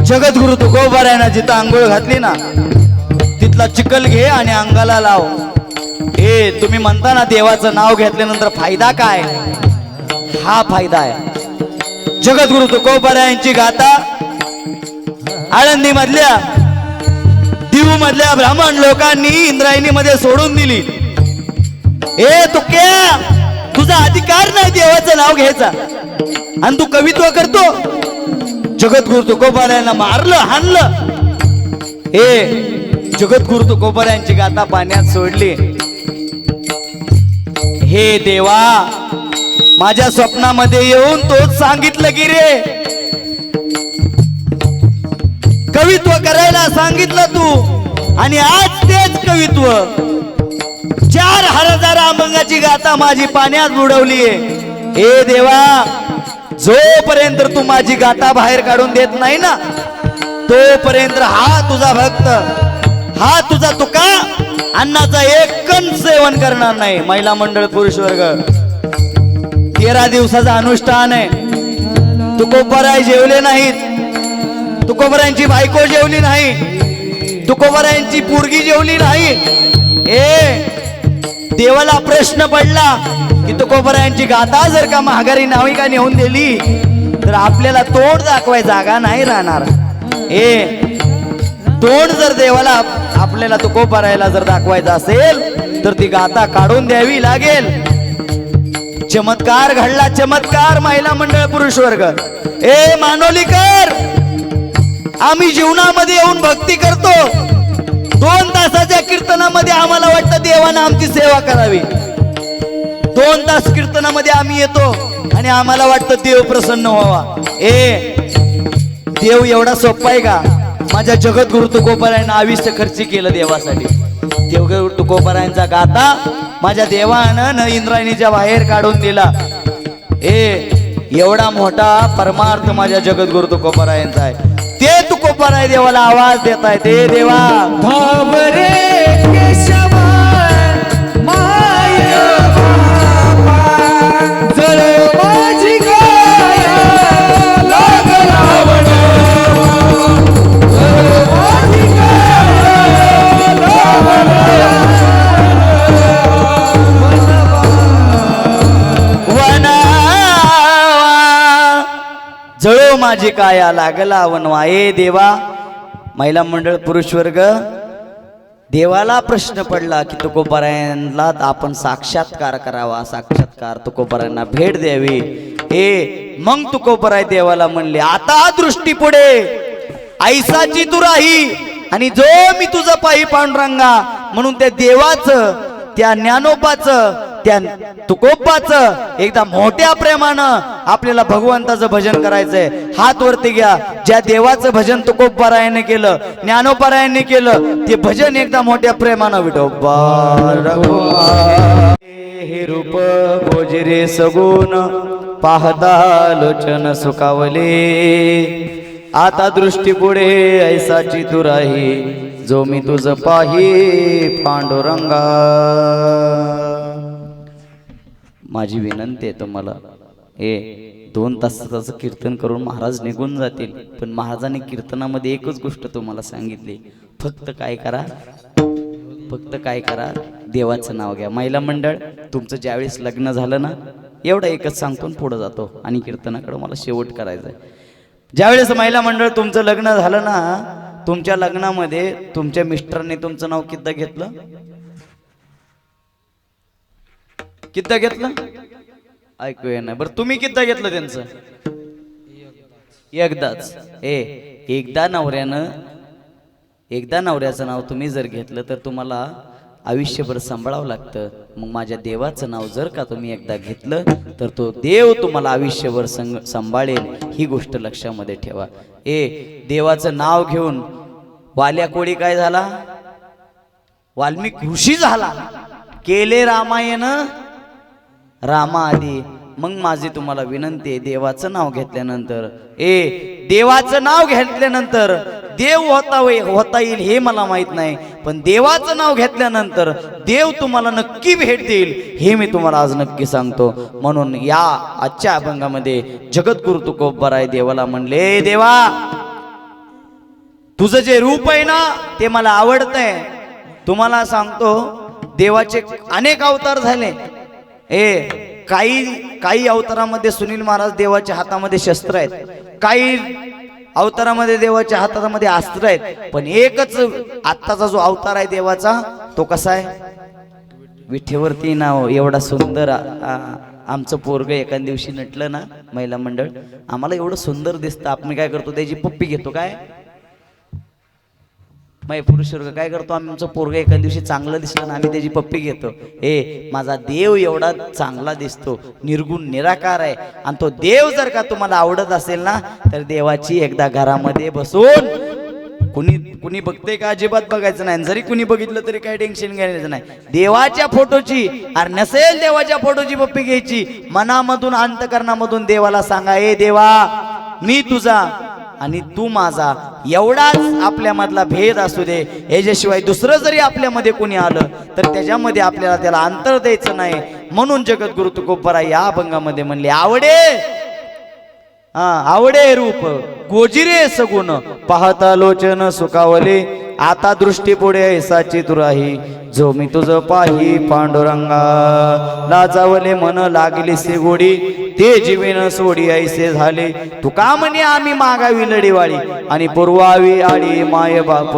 जगद्गुरु तुकोबारायांना जिथं आंघोळ घातली ना तिथला चिखल घे आणि अंगाला लाव. तुम्ही म्हणता ना देवाचं नाव घेतल्यानंतर फायदा काय? हा फायदा आहे. जगद्गुरु तुकोबारायांची गाथा आळंदी मधल्या दीव मधल्या ब्राह्मण लोकांनी इंद्रायणी मध्ये सोडून दिली. तुक्या, तुझा अधिकार नाही देवाचं नाव घ्यायचा आणि तू कवित्व करतो. जगद्गुरु तुकोबारायांना मारलं, हाणलं. जगद्गुरु तुकोबारायांची गाथा पाण्यात सोडली. हे देवा, माझ्या स्वप्नामध्ये येऊन तोच सांगितलं की रे, कवित्व करायला सांगितलं तू आणि आज तेच कवित्व 4000 अभंगाची गाथा माझी पाण्यात बुडवलीये. हे देवा, जोपर्यंत तू माझी गाथा बाहेर काढून देत नाही ना तोपर्यंत हा तुझा भक्त, हा तुझा तुका अन्नाचा एक कण सेवन करणार नाही. महिला मंडळ पुरुष वर्ग, 13 दिवसाचा अनुष्ठान आहे. तुकोबाराय जेवले नाहीत, तुकोबारायांची बायको जेवली नाही, तुकोबारायांची पोरगी जेवली नाही. देवाला प्रश्न पडला की तुकोबारायांची गाथा जर का महागारी नाविका नेऊन दिली तर आपल्याला तोंड दाखवाय जागा नाही राहणार. तोंड जर देवाला आपल्याला तुकोबारायला जर दाखवायचं असेल तर ती गाथा काढून द्यावी लागेल. चमत्कार घडला, चमत्कार महिला मंडळ पुरुष वर्ग. मानोलीकर, आम्ही जीवनामध्ये येऊन भक्ती करतो. 2 तासाच्या कीर्तनामध्ये आम्हाला वाटतं देवानं आमची सेवा करावी. 2 तास कीर्तनामध्ये आम्ही येतो आणि आम्हाला वाटतं देव प्रसन्न व्हावा. देव एवढा सोपा आहे का? माझ्या जगद्गुरु तुकोबारायांना आयुष्य खर्ची केलं देवासाठी. देवगुरु तुकोबारायांचा गाथा माझ्या देवानं न इंद्रायणीच्या बाहेर काढून दिला. एवढा मोठा परमार्थ माझ्या जगद्गुरु तुकोबारायांचा आहे. ते तुकोबाराय देवाला आवाज देत आहे. ते देवा भावरे केशवा माय बापा, जळ माझी काया लाग रावण, जळ माझी काया रावण, वनवा जळो माझी काया लागला वनवा. देवा, महिला मंडळ पुरुष वर्ग, देवाला प्रश्न पडला की तुकोबारायांना आपण साक्षात्कार करावा. साक्षात्कार तुकोबारायांना भेट द्यावी. मग तुकोबाराय देवाला म्हणले, आता दृष्टी पुढे ऐसाची तू राही आणि जो मी तुझं पायी पांडुरंगा. म्हणून त्या देवाचं, त्या ज्ञानोबाचं, त्या तुकोबाचं एकदा मोठ्या प्रेमानं आपल्याला भगवंताचं भजन करायचंय. हात वरती घ्या. ज्या देवाचं भजन तुकोबारायाने केलं, ज्ञानोबारायाने केलं, ते भजन एकदा मोठ्या प्रेमानं. विठोबा हे रूप गोजिरे सगुण पाहता लोचन सुखावले. आता दृष्टी पुढे ऐसाची तू राही, जो मी तुझ पाही पांडुरंगा. माझी विनंती आहे तुम्हाला, 2 तासाचं कीर्तन करून महाराज निघून जातील. पण महाराजांनी कीर्तनामध्ये एकच गोष्ट तुम्हाला सांगितली, फक्त काय करा, फक्त काय करा, देवाचं नाव घ्या. महिला मंडळ, तुमचं ज्यावेळेस लग्न झालं ना, एवढं एकच सांगतो पुढे जातो आणि कीर्तनाकडे मला शेवट करायचं आहे. ज्यावेळेस महिला मंडळ तुमचं लग्न झालं ना, तुमच्या लग्नामध्ये तुमच्या मिस्टरने तुमचं नाव किती घेतलं? किती घेतलं? ऐकू नाही. बरं, तुम्ही किती घेतलं त्यांचं? एकदाच. एकदा नवऱ्याचं नाव तुम्ही जर घेतलं तर तुम्हाला आयुष्यभर सांभाळावं लागतं. मग माझ्या देवाचं नाव जर का तुम्ही एकदा घेतलं तर तो देव तुम्हाला आयुष्यभर सांभाळेल. ही गोष्ट लक्षामध्ये ठेवा. देवाचं नाव घेऊन वाल्या कोळी काय झाला? वाल्मिक ऋषी झाला. केले रामायण रामा आधी. मग माझी तुम्हाला विनंती आहे, देवाचं नाव घेतल्यानंतर, देवाचं नाव घेतल्यानंतर देव होता येईल हे मला माहित नाही, पण देवाचं नाव घेतल्यानंतर देव तुम्हाला नक्की भेट देईल हे मी तुम्हाला आज नक्की सांगतो. म्हणून या आजच्या अभंगामध्ये जगद्गुरु तुकोबाराय देवाला म्हणले, देवा तुझं जे रूप आहे ना ते मला आवडतंय. तुम्हाला सांगतो, देवाचे अनेक अवतार झाले. काही अवतारामध्ये सुनील महाराज देवाच्या हातामध्ये शस्त्र आहेत, काही अवतारामध्ये देवाच्या हातामध्ये अस्त्र आहेत, पण एकच आत्ताचा जो अवतार आहे देवाचा तो कसा आहे? विठेवरती नाव. एवढा सुंदर आमचं पोरग एका दिवशी नटलं ना महिला मंडळ, आम्हाला एवढं सुंदर दिसतं. आपण काय करतो, त्याची पप्पी घेतो. काय पुरुष वर्ग काय करतो, आम्ही आमचं पोरग एका दिवशी चांगलं दिसलं ना आम्ही त्याची पप्पी घेतो. माझा देव एवढा चांगला दिसतो, निर्गुण निराकार आहे, आणि तो देव जर का तुम्हाला आवडत असेल ना तर देवाची एकदा घरामध्ये बसून, कुणी बघते का? अजिबात बघायचं नाही. जरी कुणी बघितलं तरी काही टेन्शन घ्यायचं नाही. देवाच्या फोटोची, अरे नसेल देवाच्या फोटोची पप्पी घ्यायची, मनामधून अंतकरणामधून देवाला सांगा, देवा मी तुझा आणि तू माझा, एवढाच आपल्यामधला भेद असू दे. याच्याशिवाय दुसरं जरी आपल्यामध्ये कोणी आलं तर त्याच्यामध्ये आपल्याला त्याला अंतर द्यायचं नाही. म्हणून जगद्गुरु तुकोबाराय या अभंगामध्ये म्हणले, आवडे रूप गोजिरे सगुण पाहता लोचन सुखावले. आता दृष्टी पुढे ऐसाची तुराही जो मी तुझ पाही पांडुरंगा लाजावले मन लागली से गोडी ते जीवेन सोडी ऐसे झाले तू का म्हणे आम्ही मागावी लढीवाळी आणि पुरवावी आडी माय बाप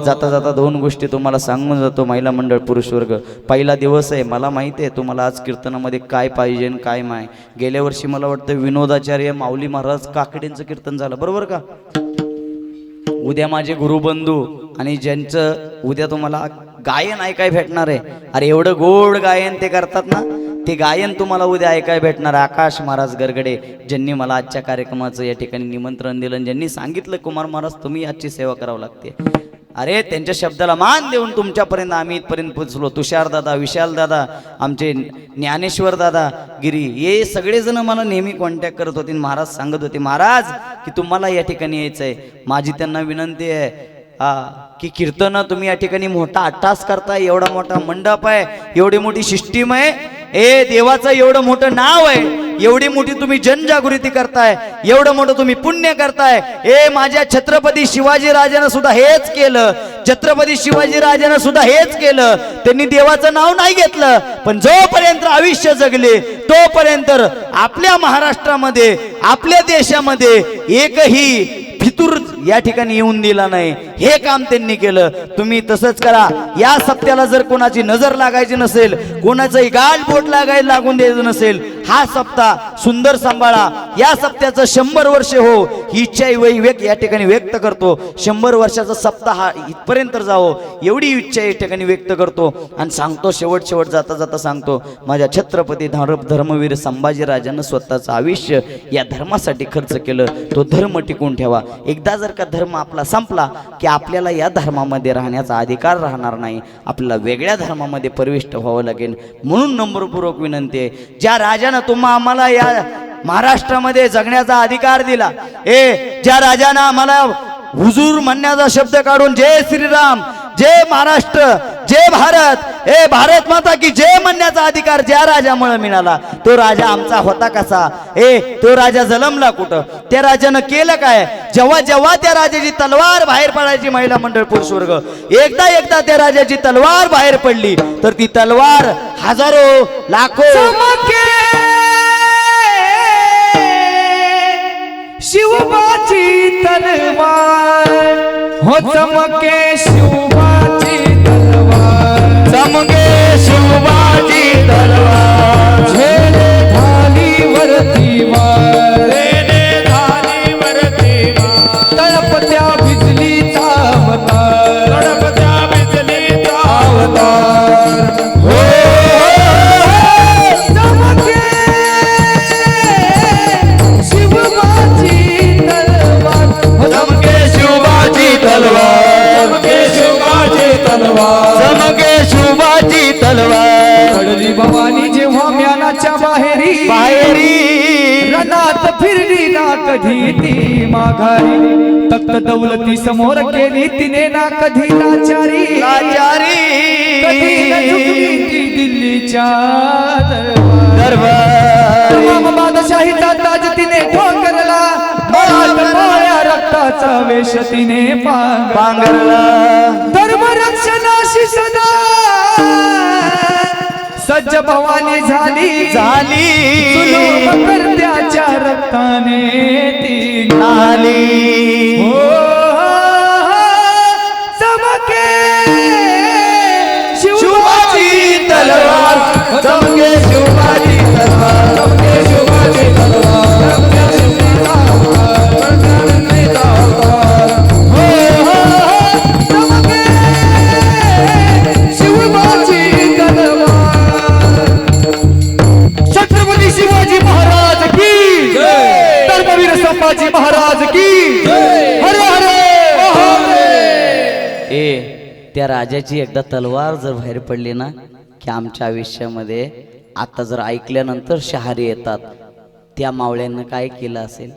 जाता जाता दोन गोष्टी तुम्हाला सांगून जातो महिला मंडळ पुरुष वर्ग पहिला दिवस आहे मला माहिती आहे तुम्हाला आज कीर्तनामध्ये काय पाहिजे आणि काय माय गेल्या वर्षी मला वाटतं विनोदाचार्य माऊली महाराज काकडींचं कीर्तन झालं बरोबर का उद्या माझे गुरुबंधू आणि ज्यांचं उद्या तुम्हाला गायन ऐकाय भेटणार आहे अरे एवढं गोड गायन ते करतात ना ते गायन तुम्हाला उद्या ऐकाय भेटणार आकाश महाराज गरगडे ज्यांनी मला आजच्या कार्यक्रमाचं या ठिकाणी निमंत्रण दिलं ज्यांनी सांगितलं कुमार महाराज तुम्ही आजची सेवा करावं लागते अरे त्यांच्या शब्दाला मान देऊन तुमच्यापर्यंत आम्ही इथपर्यंत पोचलो तुषार दादा विशाल दादा आमचे ज्ञानेश्वर दादा गिरी हे सगळेजण मला नेहमी कॉन्टॅक्ट करत होते महाराज सांगत होते महाराज की तुम्हाला या ठिकाणी यायचं आहे माझी त्यांना विनंती आहे की कीर्तन तुम्ही या ठिकाणी मोठा अट्टास करताय एवढा मोठा मंडप आहे एवढी मोठी सिस्टीम आहे ए देवाचं एवढं मोठं नाव आहे एवढी मोठी तुम्ही जनजागृती करताय एवढं मोठं तुम्ही पुण्य करताय ए माझ्या छत्रपती शिवाजी राजानं सुद्धा हेच केलं छत्रपती शिवाजी राजानं सुद्धा हेच केलं त्यांनी देवाचं नाव नाही घेतलं पण जोपर्यंत आयुष्य जगले तोपर्यंत आपल्या महाराष्ट्रामध्ये आपल्या देशामध्ये एकही फितूर या ठिकाणी येऊन दिला नाही हे काम त्यांनी केलं तुम्ही तसंच करा या सप्त्याला जर कोणाची नजर लागायची नसेल कोणाचंही गाल बोट लागून द्यायचं नसेल हा सप्ताह सुंदर सांभाळा या सप्त्याचं 100 वर्ष हो ही इच्छा या ठिकाणी व्यक्त करतो 100 वर्षाचा सप्ताह हा इथपर्यंत जावो एवढी इच्छा या ठिकाणी व्यक्त करतो आणि सांगतो शेवट जाता जाता सांगतो माझ्या छत्रपती धर्मवीर संभाजीराजांना स्वतःचं आयुष्य या धर्मासाठी खर्च केलं तो धर्म टिकून ठेवा एकदा जर का धर्म आपला संपला की आपल्याला या धर्मामध्ये राहण्याचा अधिकार राहणार नाही आपल्याला वेगळ्या धर्मामध्ये प्रविष्ट व्हावं लागेल म्हणून नम्रपूर्वक विनंती आहे ज्या राजानं आम्हाला या महाराष्ट्रामध्ये जगण्याचा अधिकार दिला ज्या राजानं आम्हाला हुजूर म्हणण्याचा शब्द काढून जय श्रीराम जय महाराष्ट्र जय भारत भारत माता की जय म्हणण्याचा अधिकार ज्या राजामुळे मिळाला तो राजा आमचा होता कसा तो राजा जन्मला कुठं त्या राजानं केलं काय जेव्हा जेव्हा त्या राजाची तलवार बाहेर पडायची महिला मंडळ पुरुष वर्ग एकदा त्या राजाची तलवार बाहेर पडली तर ती तलवार हजारो लाखो शिवबाची तलवार हो चमके शिवबाची तलवार चमके शिवबाची तलवार झेले ढाली वरती वार तळपत्या बिजलीचा अवतार हो चमके शिवबाची तलवार चमके शिवबाची तलवार चमके शिवबाची तलवार कडली भवानी जेव्हा म्यानाच्या बाहेरी रणात फिरली ना कधी ती माघारी तख्त दौलती समोर केली तिने ना कधी लाचारी कधी न झुकली ती दिल्लीच्या दरबार तमाम बादशाहीचा ताज तिने ठोकरला माया रक्ताचा वेश तिने पांघरला धर्मरक्षणाशी सदा सज्ज भवानी झाली जुलूम करत्याच्या रक्ताने ती नाली हो चमके शिवबाची तलवार चमके शिवबाची तलवार चमके शिवबाची तलवार संभाजी महाराज की हरे हरे त्या राजाची एकदा तलवार जर बाहेर पडली ना की आमच्या आयुष्यामध्ये आता जर ऐकल्यानंतर शहारे येतात त्या मावळ्यांना काय केलं असेल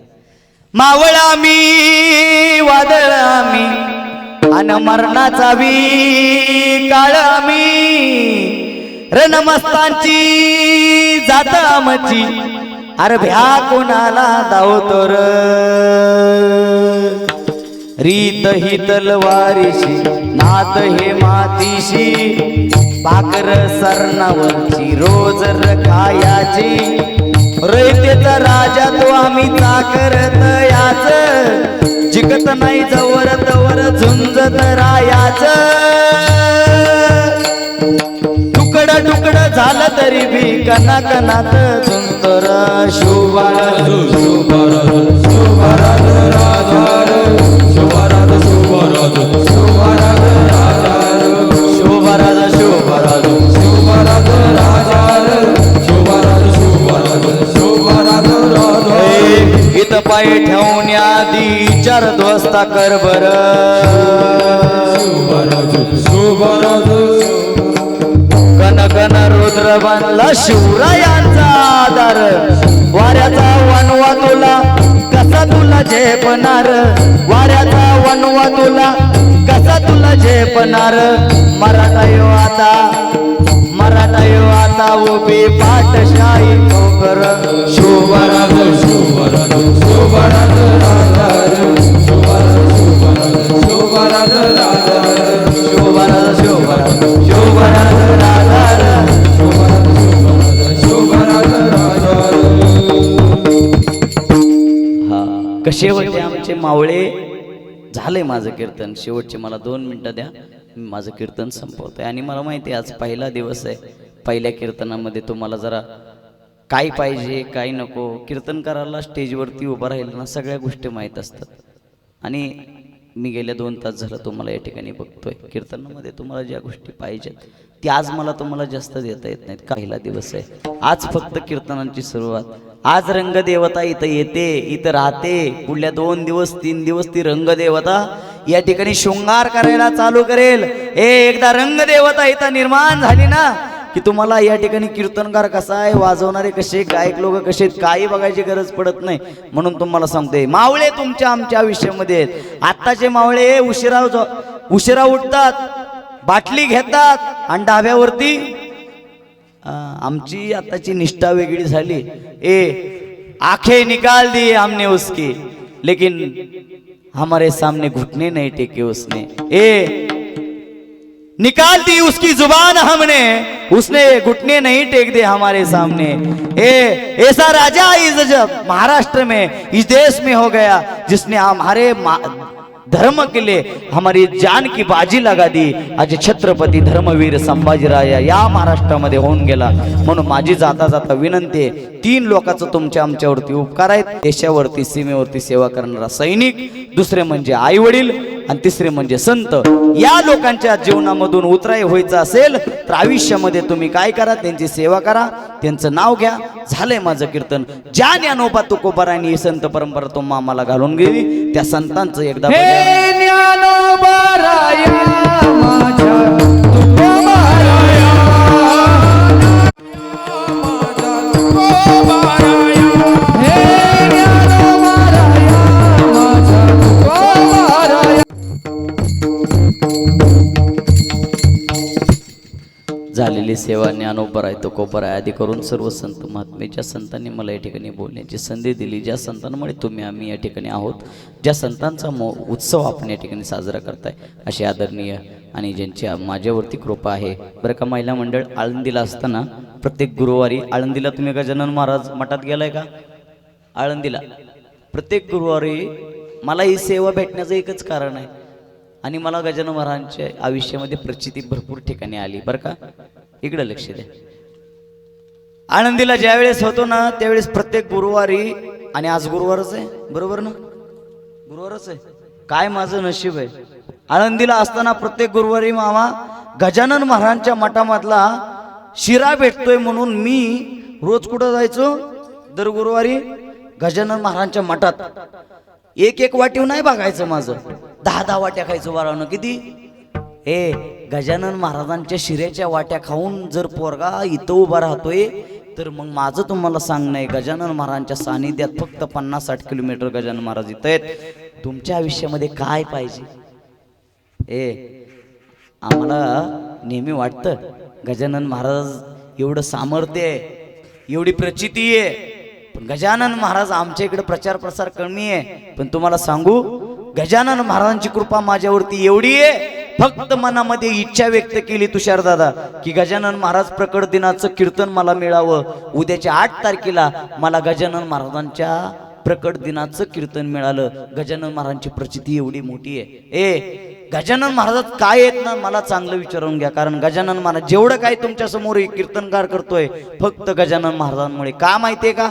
मावळा मी वादळा मी अन मरणाचा बी काळा मी रणमस्तांची जात आमची अरे भ्या कोणाला धावतो रीत ही तलवारीशी नात हे मातीशी भाकर सरणावरची रोज रखायाची रयतेचा राजा तो आम्ही चाकरत याच जिकत नाही जवर तवर झुंजत रायाच तुकडं तुकडं झालं तरी भी कणाकणात झुंतर शोभाराज शोभाराज शोभाराज राजा शोभाराज शोभाराज शोभाराज राजा शोभाराज शोभाराज शोभाराज राजा शोभाराज शोभाराज शोभाराज राजा इत पाय ठेवण्याआधी चार दोस्ता कर बर शोभाराज शोभाराज कन कन रुद्र बनला शिवरायांचा आधार वाऱ्याचा वनवा तुला कसा तुला झेपणार वाऱ्याचा वनवा तुला कसा तुला झेपणार मराठा यो आता उभी पाठशाही ठोकर शोभाराज शोभाराज शोभाराज राजा शोभाराज शोभाराज शोभाराज राजा शोभाराज शोभाराज शोभाराज राजा शोभाराज राजा हा कसे होते आमचे मावळे झालंय माझं कीर्तन शेवटचे मला 2 मिनिटं द्या मी माझं कीर्तन संपवतोय आणि मला माहिती आहे आज पहिला दिवस आहे पहिल्या कीर्तनामध्ये तुम्हाला जरा काय पाहिजे काय नको कीर्तन करायला स्टेजवरती उभं राहिलं ना सगळ्या गोष्टी माहीत असतात आणि मी गेल्या 2 तास झालं तुम्हाला या ठिकाणी बघतोय कीर्तनामध्ये तुम्हाला ज्या गोष्टी पाहिजेत ती आज मला तुम्हाला जास्त देता येत नाहीत पहिला दिवस आहे आज फक्त कीर्तनांची सुरुवात आज रंगदेवता इथं येते इथं राहते पुढल्या 2 दिवस 3 दिवस ती रंगदेवता या ठिकाणी शृंगार करायला चालू करेल एकदा रंगदेवता इथं निर्माण झाली ना की तुम्हाला या ठिकाणी कीर्तनकार कसा आहे वाजवणारे कसे गायक लोक कसे काही बघायची गरज पडत नाही म्हणून तुम्हाला सांगते मावळे तुमच्या आमच्या आयुष्यामध्ये आहेत आत्ताचे मावळे उशिरा उठतात बाटली घेतात आणि डाब्यावरती आमची आताची निष्ठा वेगळी झाली आंखें निकाल दिए हमने उसकी लेकिन हमारे सामने घुटने नहीं टेके उसने निकाल दी उसकी जुबान हमने उसने घुटने नहीं टेक दे हमारे सामने ऐसा राजा इस जब महाराष्ट्र में इस देश में हो गया जिसने हमारे धर्म के लिए हमारी जान की बाजी लगा दी आज छत्रपती धर्मवीर संभाजीराजा या महाराष्ट्रामध्ये होऊन गेला म्हणून माझी जाता जाता विनंती आहे 3 लोकांचं तुमच्या आमच्यावरती उपकार आहेत देशावरती सीमेवरती सेवा करणारा सैनिक दुसरे म्हणजे आई वडील आणि तिसरे म्हणजे संत या लोकांच्या जीवनामधून उतराई व्हायचं असेल तर आयुष्यामध्ये तुम्ही काय करा त्यांची सेवा करा त्यांचं नाव घ्या झालंय माझं कीर्तन ज्या ज्ञानोबा तुकोबारायांनी संत परंपरा तो मामाला घालून गेली त्या संतांचं एकदा ज्ञानोबा राया माझ्या तुकोबाराया झालेली सेवा ज्ञानोबर आहे तुकोबर आहे आदी करून सर्व संत महात्मे ज्या संतांनी मला या ठिकाणी बोलण्याची संधी दिली ज्या संतांमुळे तुम्ही आम्ही या ठिकाणी आहोत ज्या संतांचा उत्सव आपण या ठिकाणी साजरा करताय असे आदरणीय आणि ज्यांची माझ्यावरती कृपा आहे बरं का महिला मंडळ आळंदीला असताना प्रत्येक गुरुवारी आळंदीला तुम्ही गजानन महाराज मठात गेलाय का आळंदीला प्रत्येक गुरुवारी मला ही सेवा भेटण्याचं एकच कारण आहे आणि मला गजानन महाराजांच्या आयुष्यामध्ये प्रचिती भरपूर ठिकाणी आली बरं का इकडे लक्ष द्या आळंदीला ज्या वेळेस होतो ना त्यावेळेस प्रत्येक गुरुवारी आणि आज गुरुवारच आहे बरोबर ना गुरुवारच आहे काय माझं नशीब आहे आळंदीला असताना प्रत्येक गुरुवारी मामा गजानन महाराजांच्या मठामधला शिरा भेटतोय म्हणून मी रोज कुठं जायचो दर गुरुवारी गजानन महाराजांच्या मठात एक वाटीव नाही बघायचं माझं 10 वाट्या खायचं वारावणं किती गजानन महाराजांच्या शिऱ्याच्या वाट्या खाऊन जर पोरगा इथं उभा राहतोय तर मग माझं तुम्हाला सांगणं आहे गजानन महाराजांच्या सानिध्यात फक्त 50-60 किलोमीटर गजानन महाराज इथं आहेत तुमच्या आयुष्यामध्ये काय पाहिजे आम्हाला नेहमी वाटतं गजानन महाराज एवढं सामर्थ्य आहे एवढी प्रचिती आहे पण गजानन महाराज आमच्या इकडे प्रचार प्रसार कमी आहे पण तुम्हाला सांगू गजानन महाराजांची कृपा माझ्यावरती एवढी आहे, फक्त मनामध्ये इच्छा व्यक्त केली तुषार दादा की गजानन महाराज प्रकट दिनाचं कीर्तन मला मिळावं. उद्याच्या 8 तारखेला मला गजानन महाराजांच्या प्रकट दिनाचं कीर्तन मिळालं. गजानन महाराजांची प्रचिती एवढी मोठी आहे. गजानन महाराजात काय आहेत ना मला चांगलं विचारून घ्या, कारण गजानन महाराज जेवढं काही तुमच्या समोर कीर्तनकार करतोय फक्त गजानन महाराजांमुळे. का माहितीये का,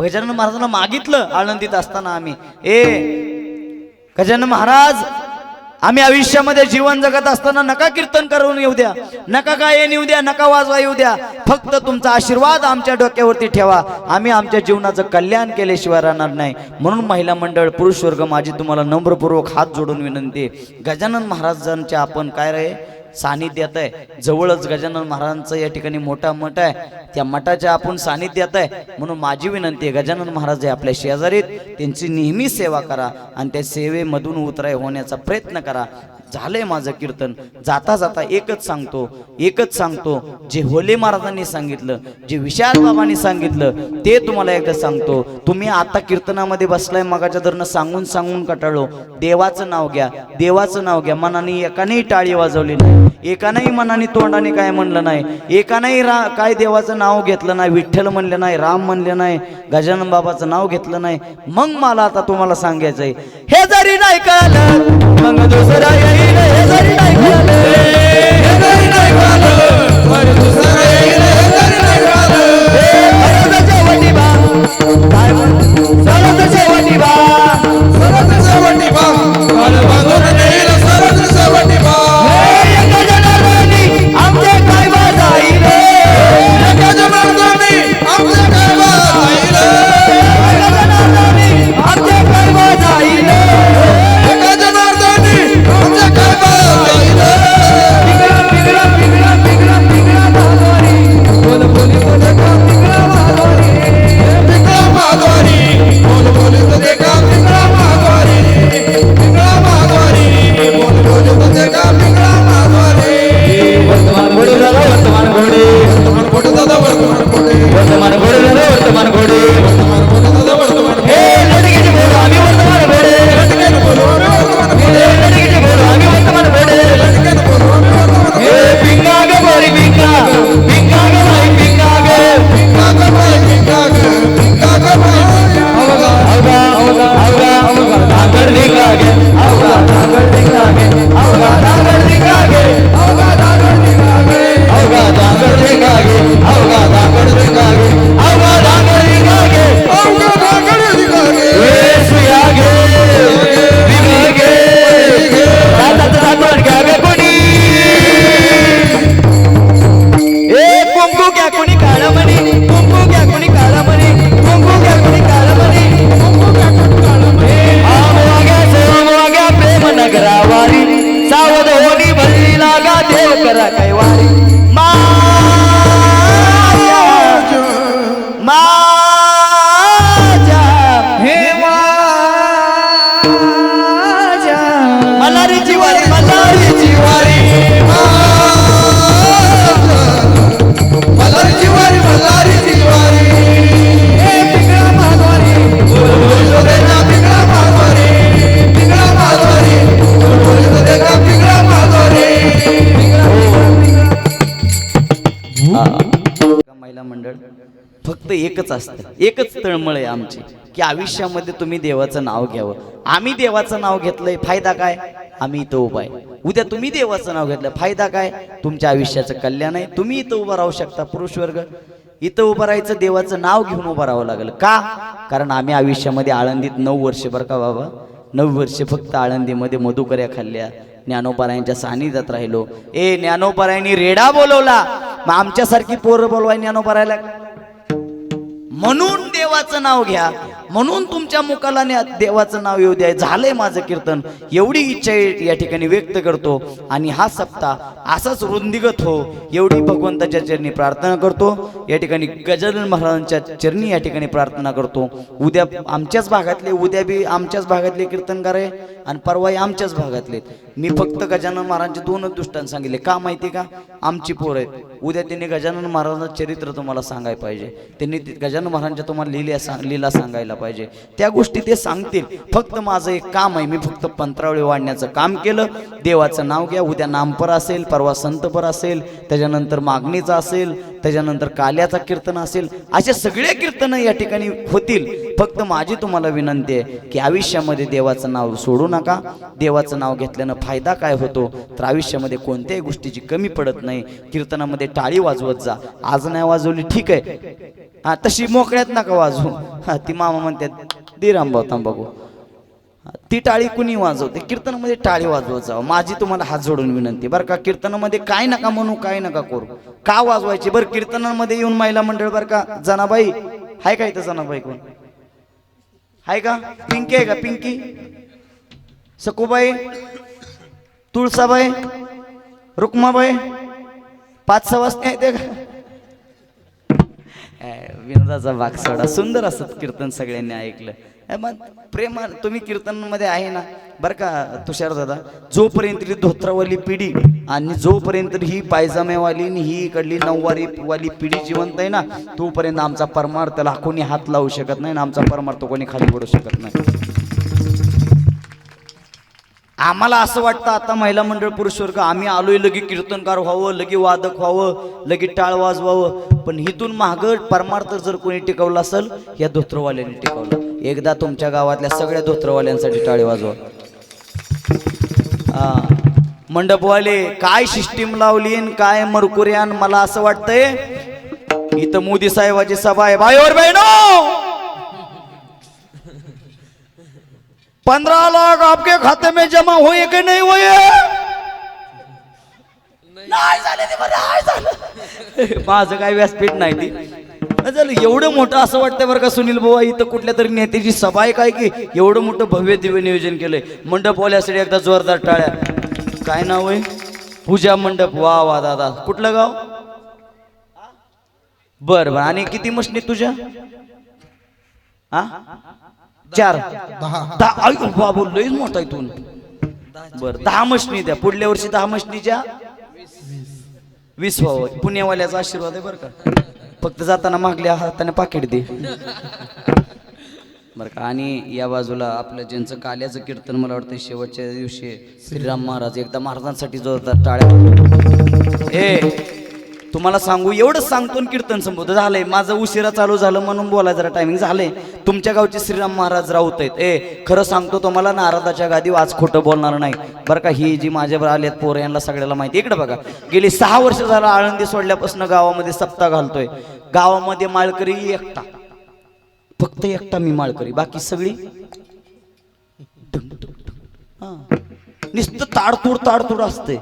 गजानन महाराजांना मागितलं आनंदीत असताना आम्ही, गजानन महाराज आम्ही आयुष्यामध्ये जीवन जगत असताना नका कीर्तन करून येऊ द्या, नका गायन येऊ द्या, नका वाजवा येऊ द्या, फक्त तुमचा आशीर्वाद आमच्या डोक्यावरती ठेवा, आम्ही आमच्या जीवनाचं कल्याण केल्याशिवाय राहणार नाही. म्हणून महिला मंडळ पुरुष वर्ग माझी तुम्हाला नम्रपूर्वक हात जोडून विनंती आहे, गजानन महाराजांच्या आपण काय रे सानिध्यात आहे. जवळच गजानन महाराजांचं या ठिकाणी मोठा मठ आहे, त्या मठाच्या आपण सानिध्यात आहे. म्हणून माझी विनंती आहे, गजानन महाराज हे आपल्या शेजारीत, त्यांची नेहमी सेवा करा आणि त्या सेवेमधून उतराय होण्याचा प्रयत्न करा. झालंय माझं कीर्तन. जाता जाता एकच सांगतो, जे होले महाराजांनी सांगितलं, जे विशाल बाबांनी सांगितलं ते तुम्हाला एकदा सांगतो. तुम्ही आता कीर्तनामध्ये बसलाय, मगाच्या दरनं सांगून कटाळलो. देवाचं नाव घ्या, देवाचं नाव घ्या. मनाने एकानेही टाळी वाजवली नाही, एकानेही मनाने तोंडाने काय म्हणलं नाही, एकानेही काय देवाचं नाव घेतलं नाही, विठ्ठल म्हणलं नाही, राम म्हणलं नाही, गजानन बाबाचं नाव घेतलं नाही. मग मला आता तुम्हाला सांगायचंय, हे जरी नाही कळलं मग दुसरा येईल, हे जरी नाही कळलं, हे जरी नाही कळलं मग दुसरा येईल, हे जरी नाही कळलं. सरसच्या वटी बा, काय म्हणतो सरसच्या वटी बा, सरसच्या वटी बा, मला बांधून नेईल सरसच्या वटी बा. एका जनार्दनी आमचे काय वाजाईल, एका जनार्दनी आमचे काय वाजाईल, एका जनार्दनी आमचे काय वाजाईल, एका जनार्दनी आमचे काय वाजाईल. पिंगळा पिंगळा पिंगळा पिंगळा माधोरी, बोल बोली बोले का पिंगळा माधोरी, पिंगळा माधोरी, बोल बोली बोले का पिंगळा माधोरी, पिंगळा माधोरी, बोल बोली बोले का पिंगळा माधोरी. वर्तमान घोडे दादा, वर्तमान घोडे, वर्तमान घोडे दादा, वर्तमान घोडे, वर्तमान घोडे दादा, वर्तमान घोडे, वर्तमान घोडे दादा, वर्तमान घोडे. हे लडकीचे बोल आम्ही वर्तमान घोडे, लडकीचे बोल आम्ही वर्तमान घोडे, लडकीचे बोल आम्ही वर्तमान घोडे, लडकीचे बोल आम्ही वर्तमान घोडे. हे पिंगा ग बोरी पिंगा, पिंगा ग बाई पिंगा ग, पिंगा ग बाई पिंगा ग, पिंगा ग बाई. अवगा अवगा अवगा अवगा अवगा नागर निघा गे, अवगा नागर निघा गे, अवगा नागर निघा गे, अवगा नागर निघा गे, अवगा नागर निघा गे, अवगा नागर निघा गे, अवगा नागर निघा गे, अवगा नागर निघा गे. ए सुया गे निघा गे, दादाचं दातवण घ्या गे कोणी, ए कुंकू घ्या कोणी काळा मणी, कुंकू घ्या कोणी काळा मणी, कुंकू घ्या कोणी काळा मणी, कुंकू घ्या कोणी काळा मणी. आमवाग्या प्रेम नगरावारी, सावध होनी भरली लागा देव करा कैवारी. माझ्या हे माझ्या मल्हारी जिवारी, मल्हारी जिवारी, मल्हारी जिवारी, मल्हारी जिवारी. हे पिंगळा माधोरी, बोल बोल देना पिंगळा माधोरी, पिंगळा माधोरी, बोल बोल देना पिंगळा माधोरी. महिला मंडळ फक्त एकच असतं, एकच तळमळ आहे आमची की आयुष्यामध्ये तुम्ही देवाचं नाव घ्यावं. आम्ही देवाचं नाव घेतलंय, फायदा काय, आम्ही इथं उभा आहे. उद्या तुम्ही देवाचं नाव घेतलं, फायदा काय, तुमच्या आयुष्याचं कल्याण आहे. तुम्ही इथं उभं राहू शकता, पुरुष वर्ग इथं उभं राहायचं, देवाचं नाव घेऊन उभं राहावं लागलं. का, कारण आम्ही आयुष्यामध्ये आळंदीत 9 वर्षे, बरं का बाबा, 9 वर्षे फक्त आळंदीमध्ये मधुकऱ्या खाल्ल्या, ज्ञानोपारायांच्या सानिध्यात राहिलो. ज्ञानोपारायांनी रेडा बोलवला, मग आमच्यासारखी पोरं बोलवाय ज्ञानोपारायला. म्हणून देवाचं नाव घ्या, म्हणून तुमच्या मुखाला देवाचं नाव येऊ द्या. झालंय माझं कीर्तन, एवढी इच्छा या ठिकाणी व्यक्त करतो. आणि हा सप्ताह असाच वृंदीगत हो एवढी भगवंताच्या चरणी प्रार्थना करतो. या ठिकाणी गजानन महाराजांच्या चरणी या ठिकाणी प्रार्थना करतो. उद्या आमच्याच भागातले, उद्या बी आमच्याच भागातले कीर्तनकार आहे आणि परवाही आमच्याच भागातले. मी फक्त गजानन महाराजांचे 2 दृष्टांत सांगितले. का माहिती का, आमची पोर आहेत. उद्या त्यांनी गजानन महाराजांचं चरित्र तुम्हाला सांगायला पाहिजे, त्यांनी गजानन महाराजांच्या तुम्हाला लीला सांगायला पाहिजे. त्या गोष्टी ते सांगतील. फक्त माझं एक काम आहे, मी फक्त पंत्रावळी वाढण्याचं काम केलं. देवाचं नाव घ्या. उद्या नामपर असेल, परवा संतपर असेल, त्याच्यानंतर मागणीचा असेल, त्याच्यानंतर काल्याचा कीर्तन असेल, असे सगळे कीर्तन या ठिकाणी होतील. फक्त माझी तुम्हाला विनंती आहे की आयुष्यामध्ये देवाचं नाव सोडू नका. देवाचं नाव घेतल्यानं फायदा काय होतो तर आयुष्यामध्ये कोणत्याही गोष्टीची कमी पडत नाही. कीर्तनामध्ये टाळी वाजवत जा. आज नाही वाजवली ठीक आहे, हा तशी मोकळ्यात नका वाजवू. हा ती मामा म्हणतात दे रामभाऊ तांबाखू, ती टाळी कुणी वाजवते, कीर्तनामध्ये टाळी वाजवत जावं. माझी तुम्हाला हात जोडून विनंती बरं का. कीर्तनामध्ये काय नका म्हणू, काय नका करू. का वाजवायची बरं. कीर्तनामध्ये येऊन महिला मंडळ बरं का, जनाबाई हाय का इथं, जनाबाई कोण हाय का, पिंकी आहे का, पिंकी, सकुबाई, तुळसाबाई, रुक्माबाई, 5-6 वाजता येते का. विनोदाचा भाग सोडा. सुंदर असत कीर्तन, सगळ्यांनी ऐकलं. मग प्रेम तुम्ही कीर्तनामध्ये आहे ना बरं का तुषार दादा. जोपर्यंत ही धोत्रावाली पिढी आणि जोपर्यंत ही पायजामेवाली आणि ही इकडली नऊवारी वाली पिढी जिवंत आहे ना, तोपर्यंत आमचा परमार्थाला कोणी हात लावू शकत नाही ना आमचा परमार्थ कोणी खाली पडू शकत नाही. आम्हाला असं वाटतं आता महिला मंडळ पुरुष वर्ग आम्ही आलोय लगे कीर्तनकार व्हावं, लगे वादक व्हावं, लगे टाळ वाजवावं. पण हिथून माग परमार्थ जर कोणी टिकवलं असेल या धोत्रवाल्यांनी टिकवलं. एकदा तुमच्या गावातल्या सगळ्या धोत्रवाल्यांसाठी टाळी वाजवा. मंडपवाले काय सिस्टीम लावली काय मरकुऱ्यान. मला असं वाटतंय इथं मोदी साहेबाची सभा आहे. बाईवर बहिणो 15 लाख आपके खाते में जमा हुए कि नहीं हुए. नाही झाले ते बरं, नाही झालं. माझं काय व्यासपीठ नाही ती झालं. एवढं मोठं असं वाटतं बरं का सुनील भाऊ इथं कुठल्या तरी नेत्याची सभा आहे काय की एवढं मोठं भव्य दिव्य नियोजन केलंय. मंडपवाल्यासाठी एकदा जोरदार टाळ्या. काय नाव आहे, पूजा मंडप. वा वा दादा, कुठलं गाव. बर बर. आणि किती मशनी तुझ्या. हा 4 10 बाबू लईच मोठा इथून. बर 10 मशनी द्या. पुढल्या वर्षी 10 मशनीच्या 20 व्हावं. पुण्यावाल्याचा आशीर्वाद आहे बरं का. फक्त जाताना मागल्या हाताने पाकिट दे बरं का. आणि या बाजूला आपलं ज्यांचं काल्याचं कीर्तन मला वाटतं शेवटच्या दिवशी श्रीराम महाराज. एकदा महाराजांसाठी जोरदार टाळ्या. तुम्हाला सांगू एवढंच सांगतो कीर्तन संपवतो. झालंय माझं उशिरा चालू झालं म्हणून बोलायचं जरा टायमिंग झालंय. तुमच्या गावचे श्रीराम महाराज राऊत आहेत. खरं सांगतो तुम्हाला नारदाच्या गादी आज खोटं बोलणार नाही बरं का. ही जी माझ्यावर आलेत पोरं यांना सगळ्याला माहिती. इकडे बघा गेली 6 वर्ष झालं आळंदी सोडल्यापासून गावामध्ये सप्ताह घालतोय. गावामध्ये माळकरी एकटा, फक्त एकटा मी माळकरी, बाकी सगळी नुसतं ताडतूड असते.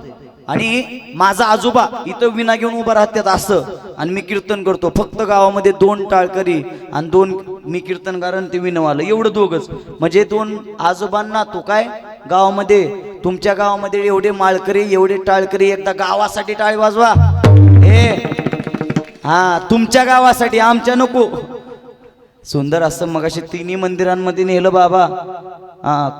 आणि माझा आजोबा इथं विना घेऊन उभा राहतात असं आणि मी कीर्तन करतो. फक्त गावामध्ये 2 टाळकरी आणि 2 मी कीर्तनकार आणि ते विनवालं एवढं दोघच. म्हणजे 2 आजोबांना तो काय गावामध्ये. तुमच्या गावामध्ये एवढे माळकरी एवढे टाळकरी. एकदा गावासाठी टाळी वाजवा. हा तुमच्या गावासाठी, आमच्या नको. सुंदर असं मगाशी 3 मंदिरांमध्ये नेलं बाबा.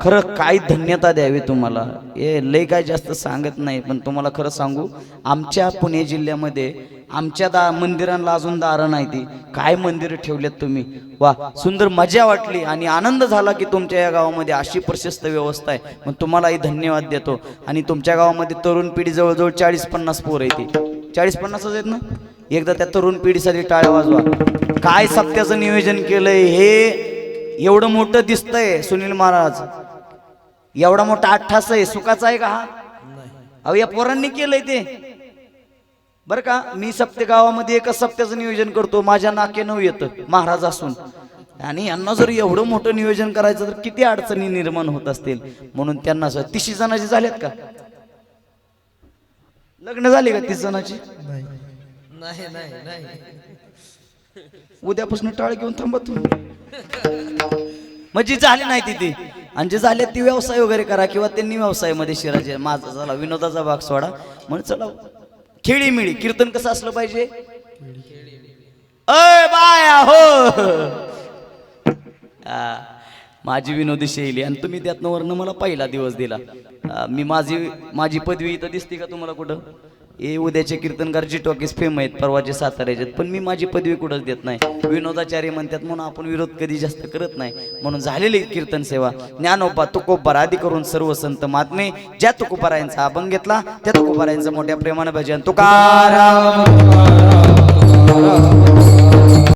खरं काय धन्यता द्यावी तुम्हाला. लय काय जास्त सांगत नाही पण तुम्हाला खरं सांगू आमच्या पुणे जिल्ह्यामध्ये आमच्या मंदिरांना अजून दारं नाही ती. काय मंदिरं ठेवलेत तुम्ही. वा सुंदर मजा वाटली आणि आनंद झाला की तुमच्या या गावामध्ये अशी प्रशस्त व्यवस्था आहे. मग तुम्हालाही धन्यवाद देतो. आणि तुमच्या गावामध्ये तरुण पिढी जवळजवळ 40-50 पोरं येते. 40-50च आहेत ना. एकदा त्या तरुण पिढीसाठी टाळ्या वाजवा. काय सप्त्याचं नियोजन केलंय हे. एवढं मोठं दिसतंय सुनील महाराज. एवढा मोठा 88 आहे. सुखाचा आहे का हा. अहो या पोरांनी केलंय ते बरं का. मी सप्ते गावामध्ये एका सप्त्याचं नियोजन करतो. माझ्या नाकेनं येतं महाराज असून. आणि यांना जर एवढं मोठं नियोजन करायचं तर किती अडचणी निर्माण होत असतील. म्हणून त्यांना 30 जणांची झाल्यात का लग्न झाले का 30 जणांची. नाही नाही नाही. उद्यापासून टाळ घेऊन थांबा तुम्ही. म्हणजे झाली नाही तिथे आणि जे झाले ती व्यवसाय वगैरे करा किंवा त्यांनी व्यवसायामध्ये शिरायचे. माझा झाला विनोदाचा भाग सोडा. म्हणून चला खेळीमिळी. कीर्तन कसं असलं पाहिजे. अय बाया हो. माझी विनोदी शैली आणि तुम्ही त्यातनं वरनं मला पहिला दिवस दिला. मी माझी पदवी इथं दिसते का तुम्हाला कुठं. हे उद्याचे कीर्तनकार जी टॉकीज फेम आहेत परवाचे साताऱ्याचे, पण मी माझी पदवी कुठंच देत नाही. विनोदाचार्य म्हणतात म्हणून आपण विरोध कधी जास्त करत नाही. म्हणून झालेली कीर्तन सेवा ज्ञानोबा तुकोबा आदी करून सर्व संत महात्मे ज्या तुकोबारायांचा अभंग घेतला त्या तुकोबारायांचं मोठ्या प्रेमानं भजन तुकाराम.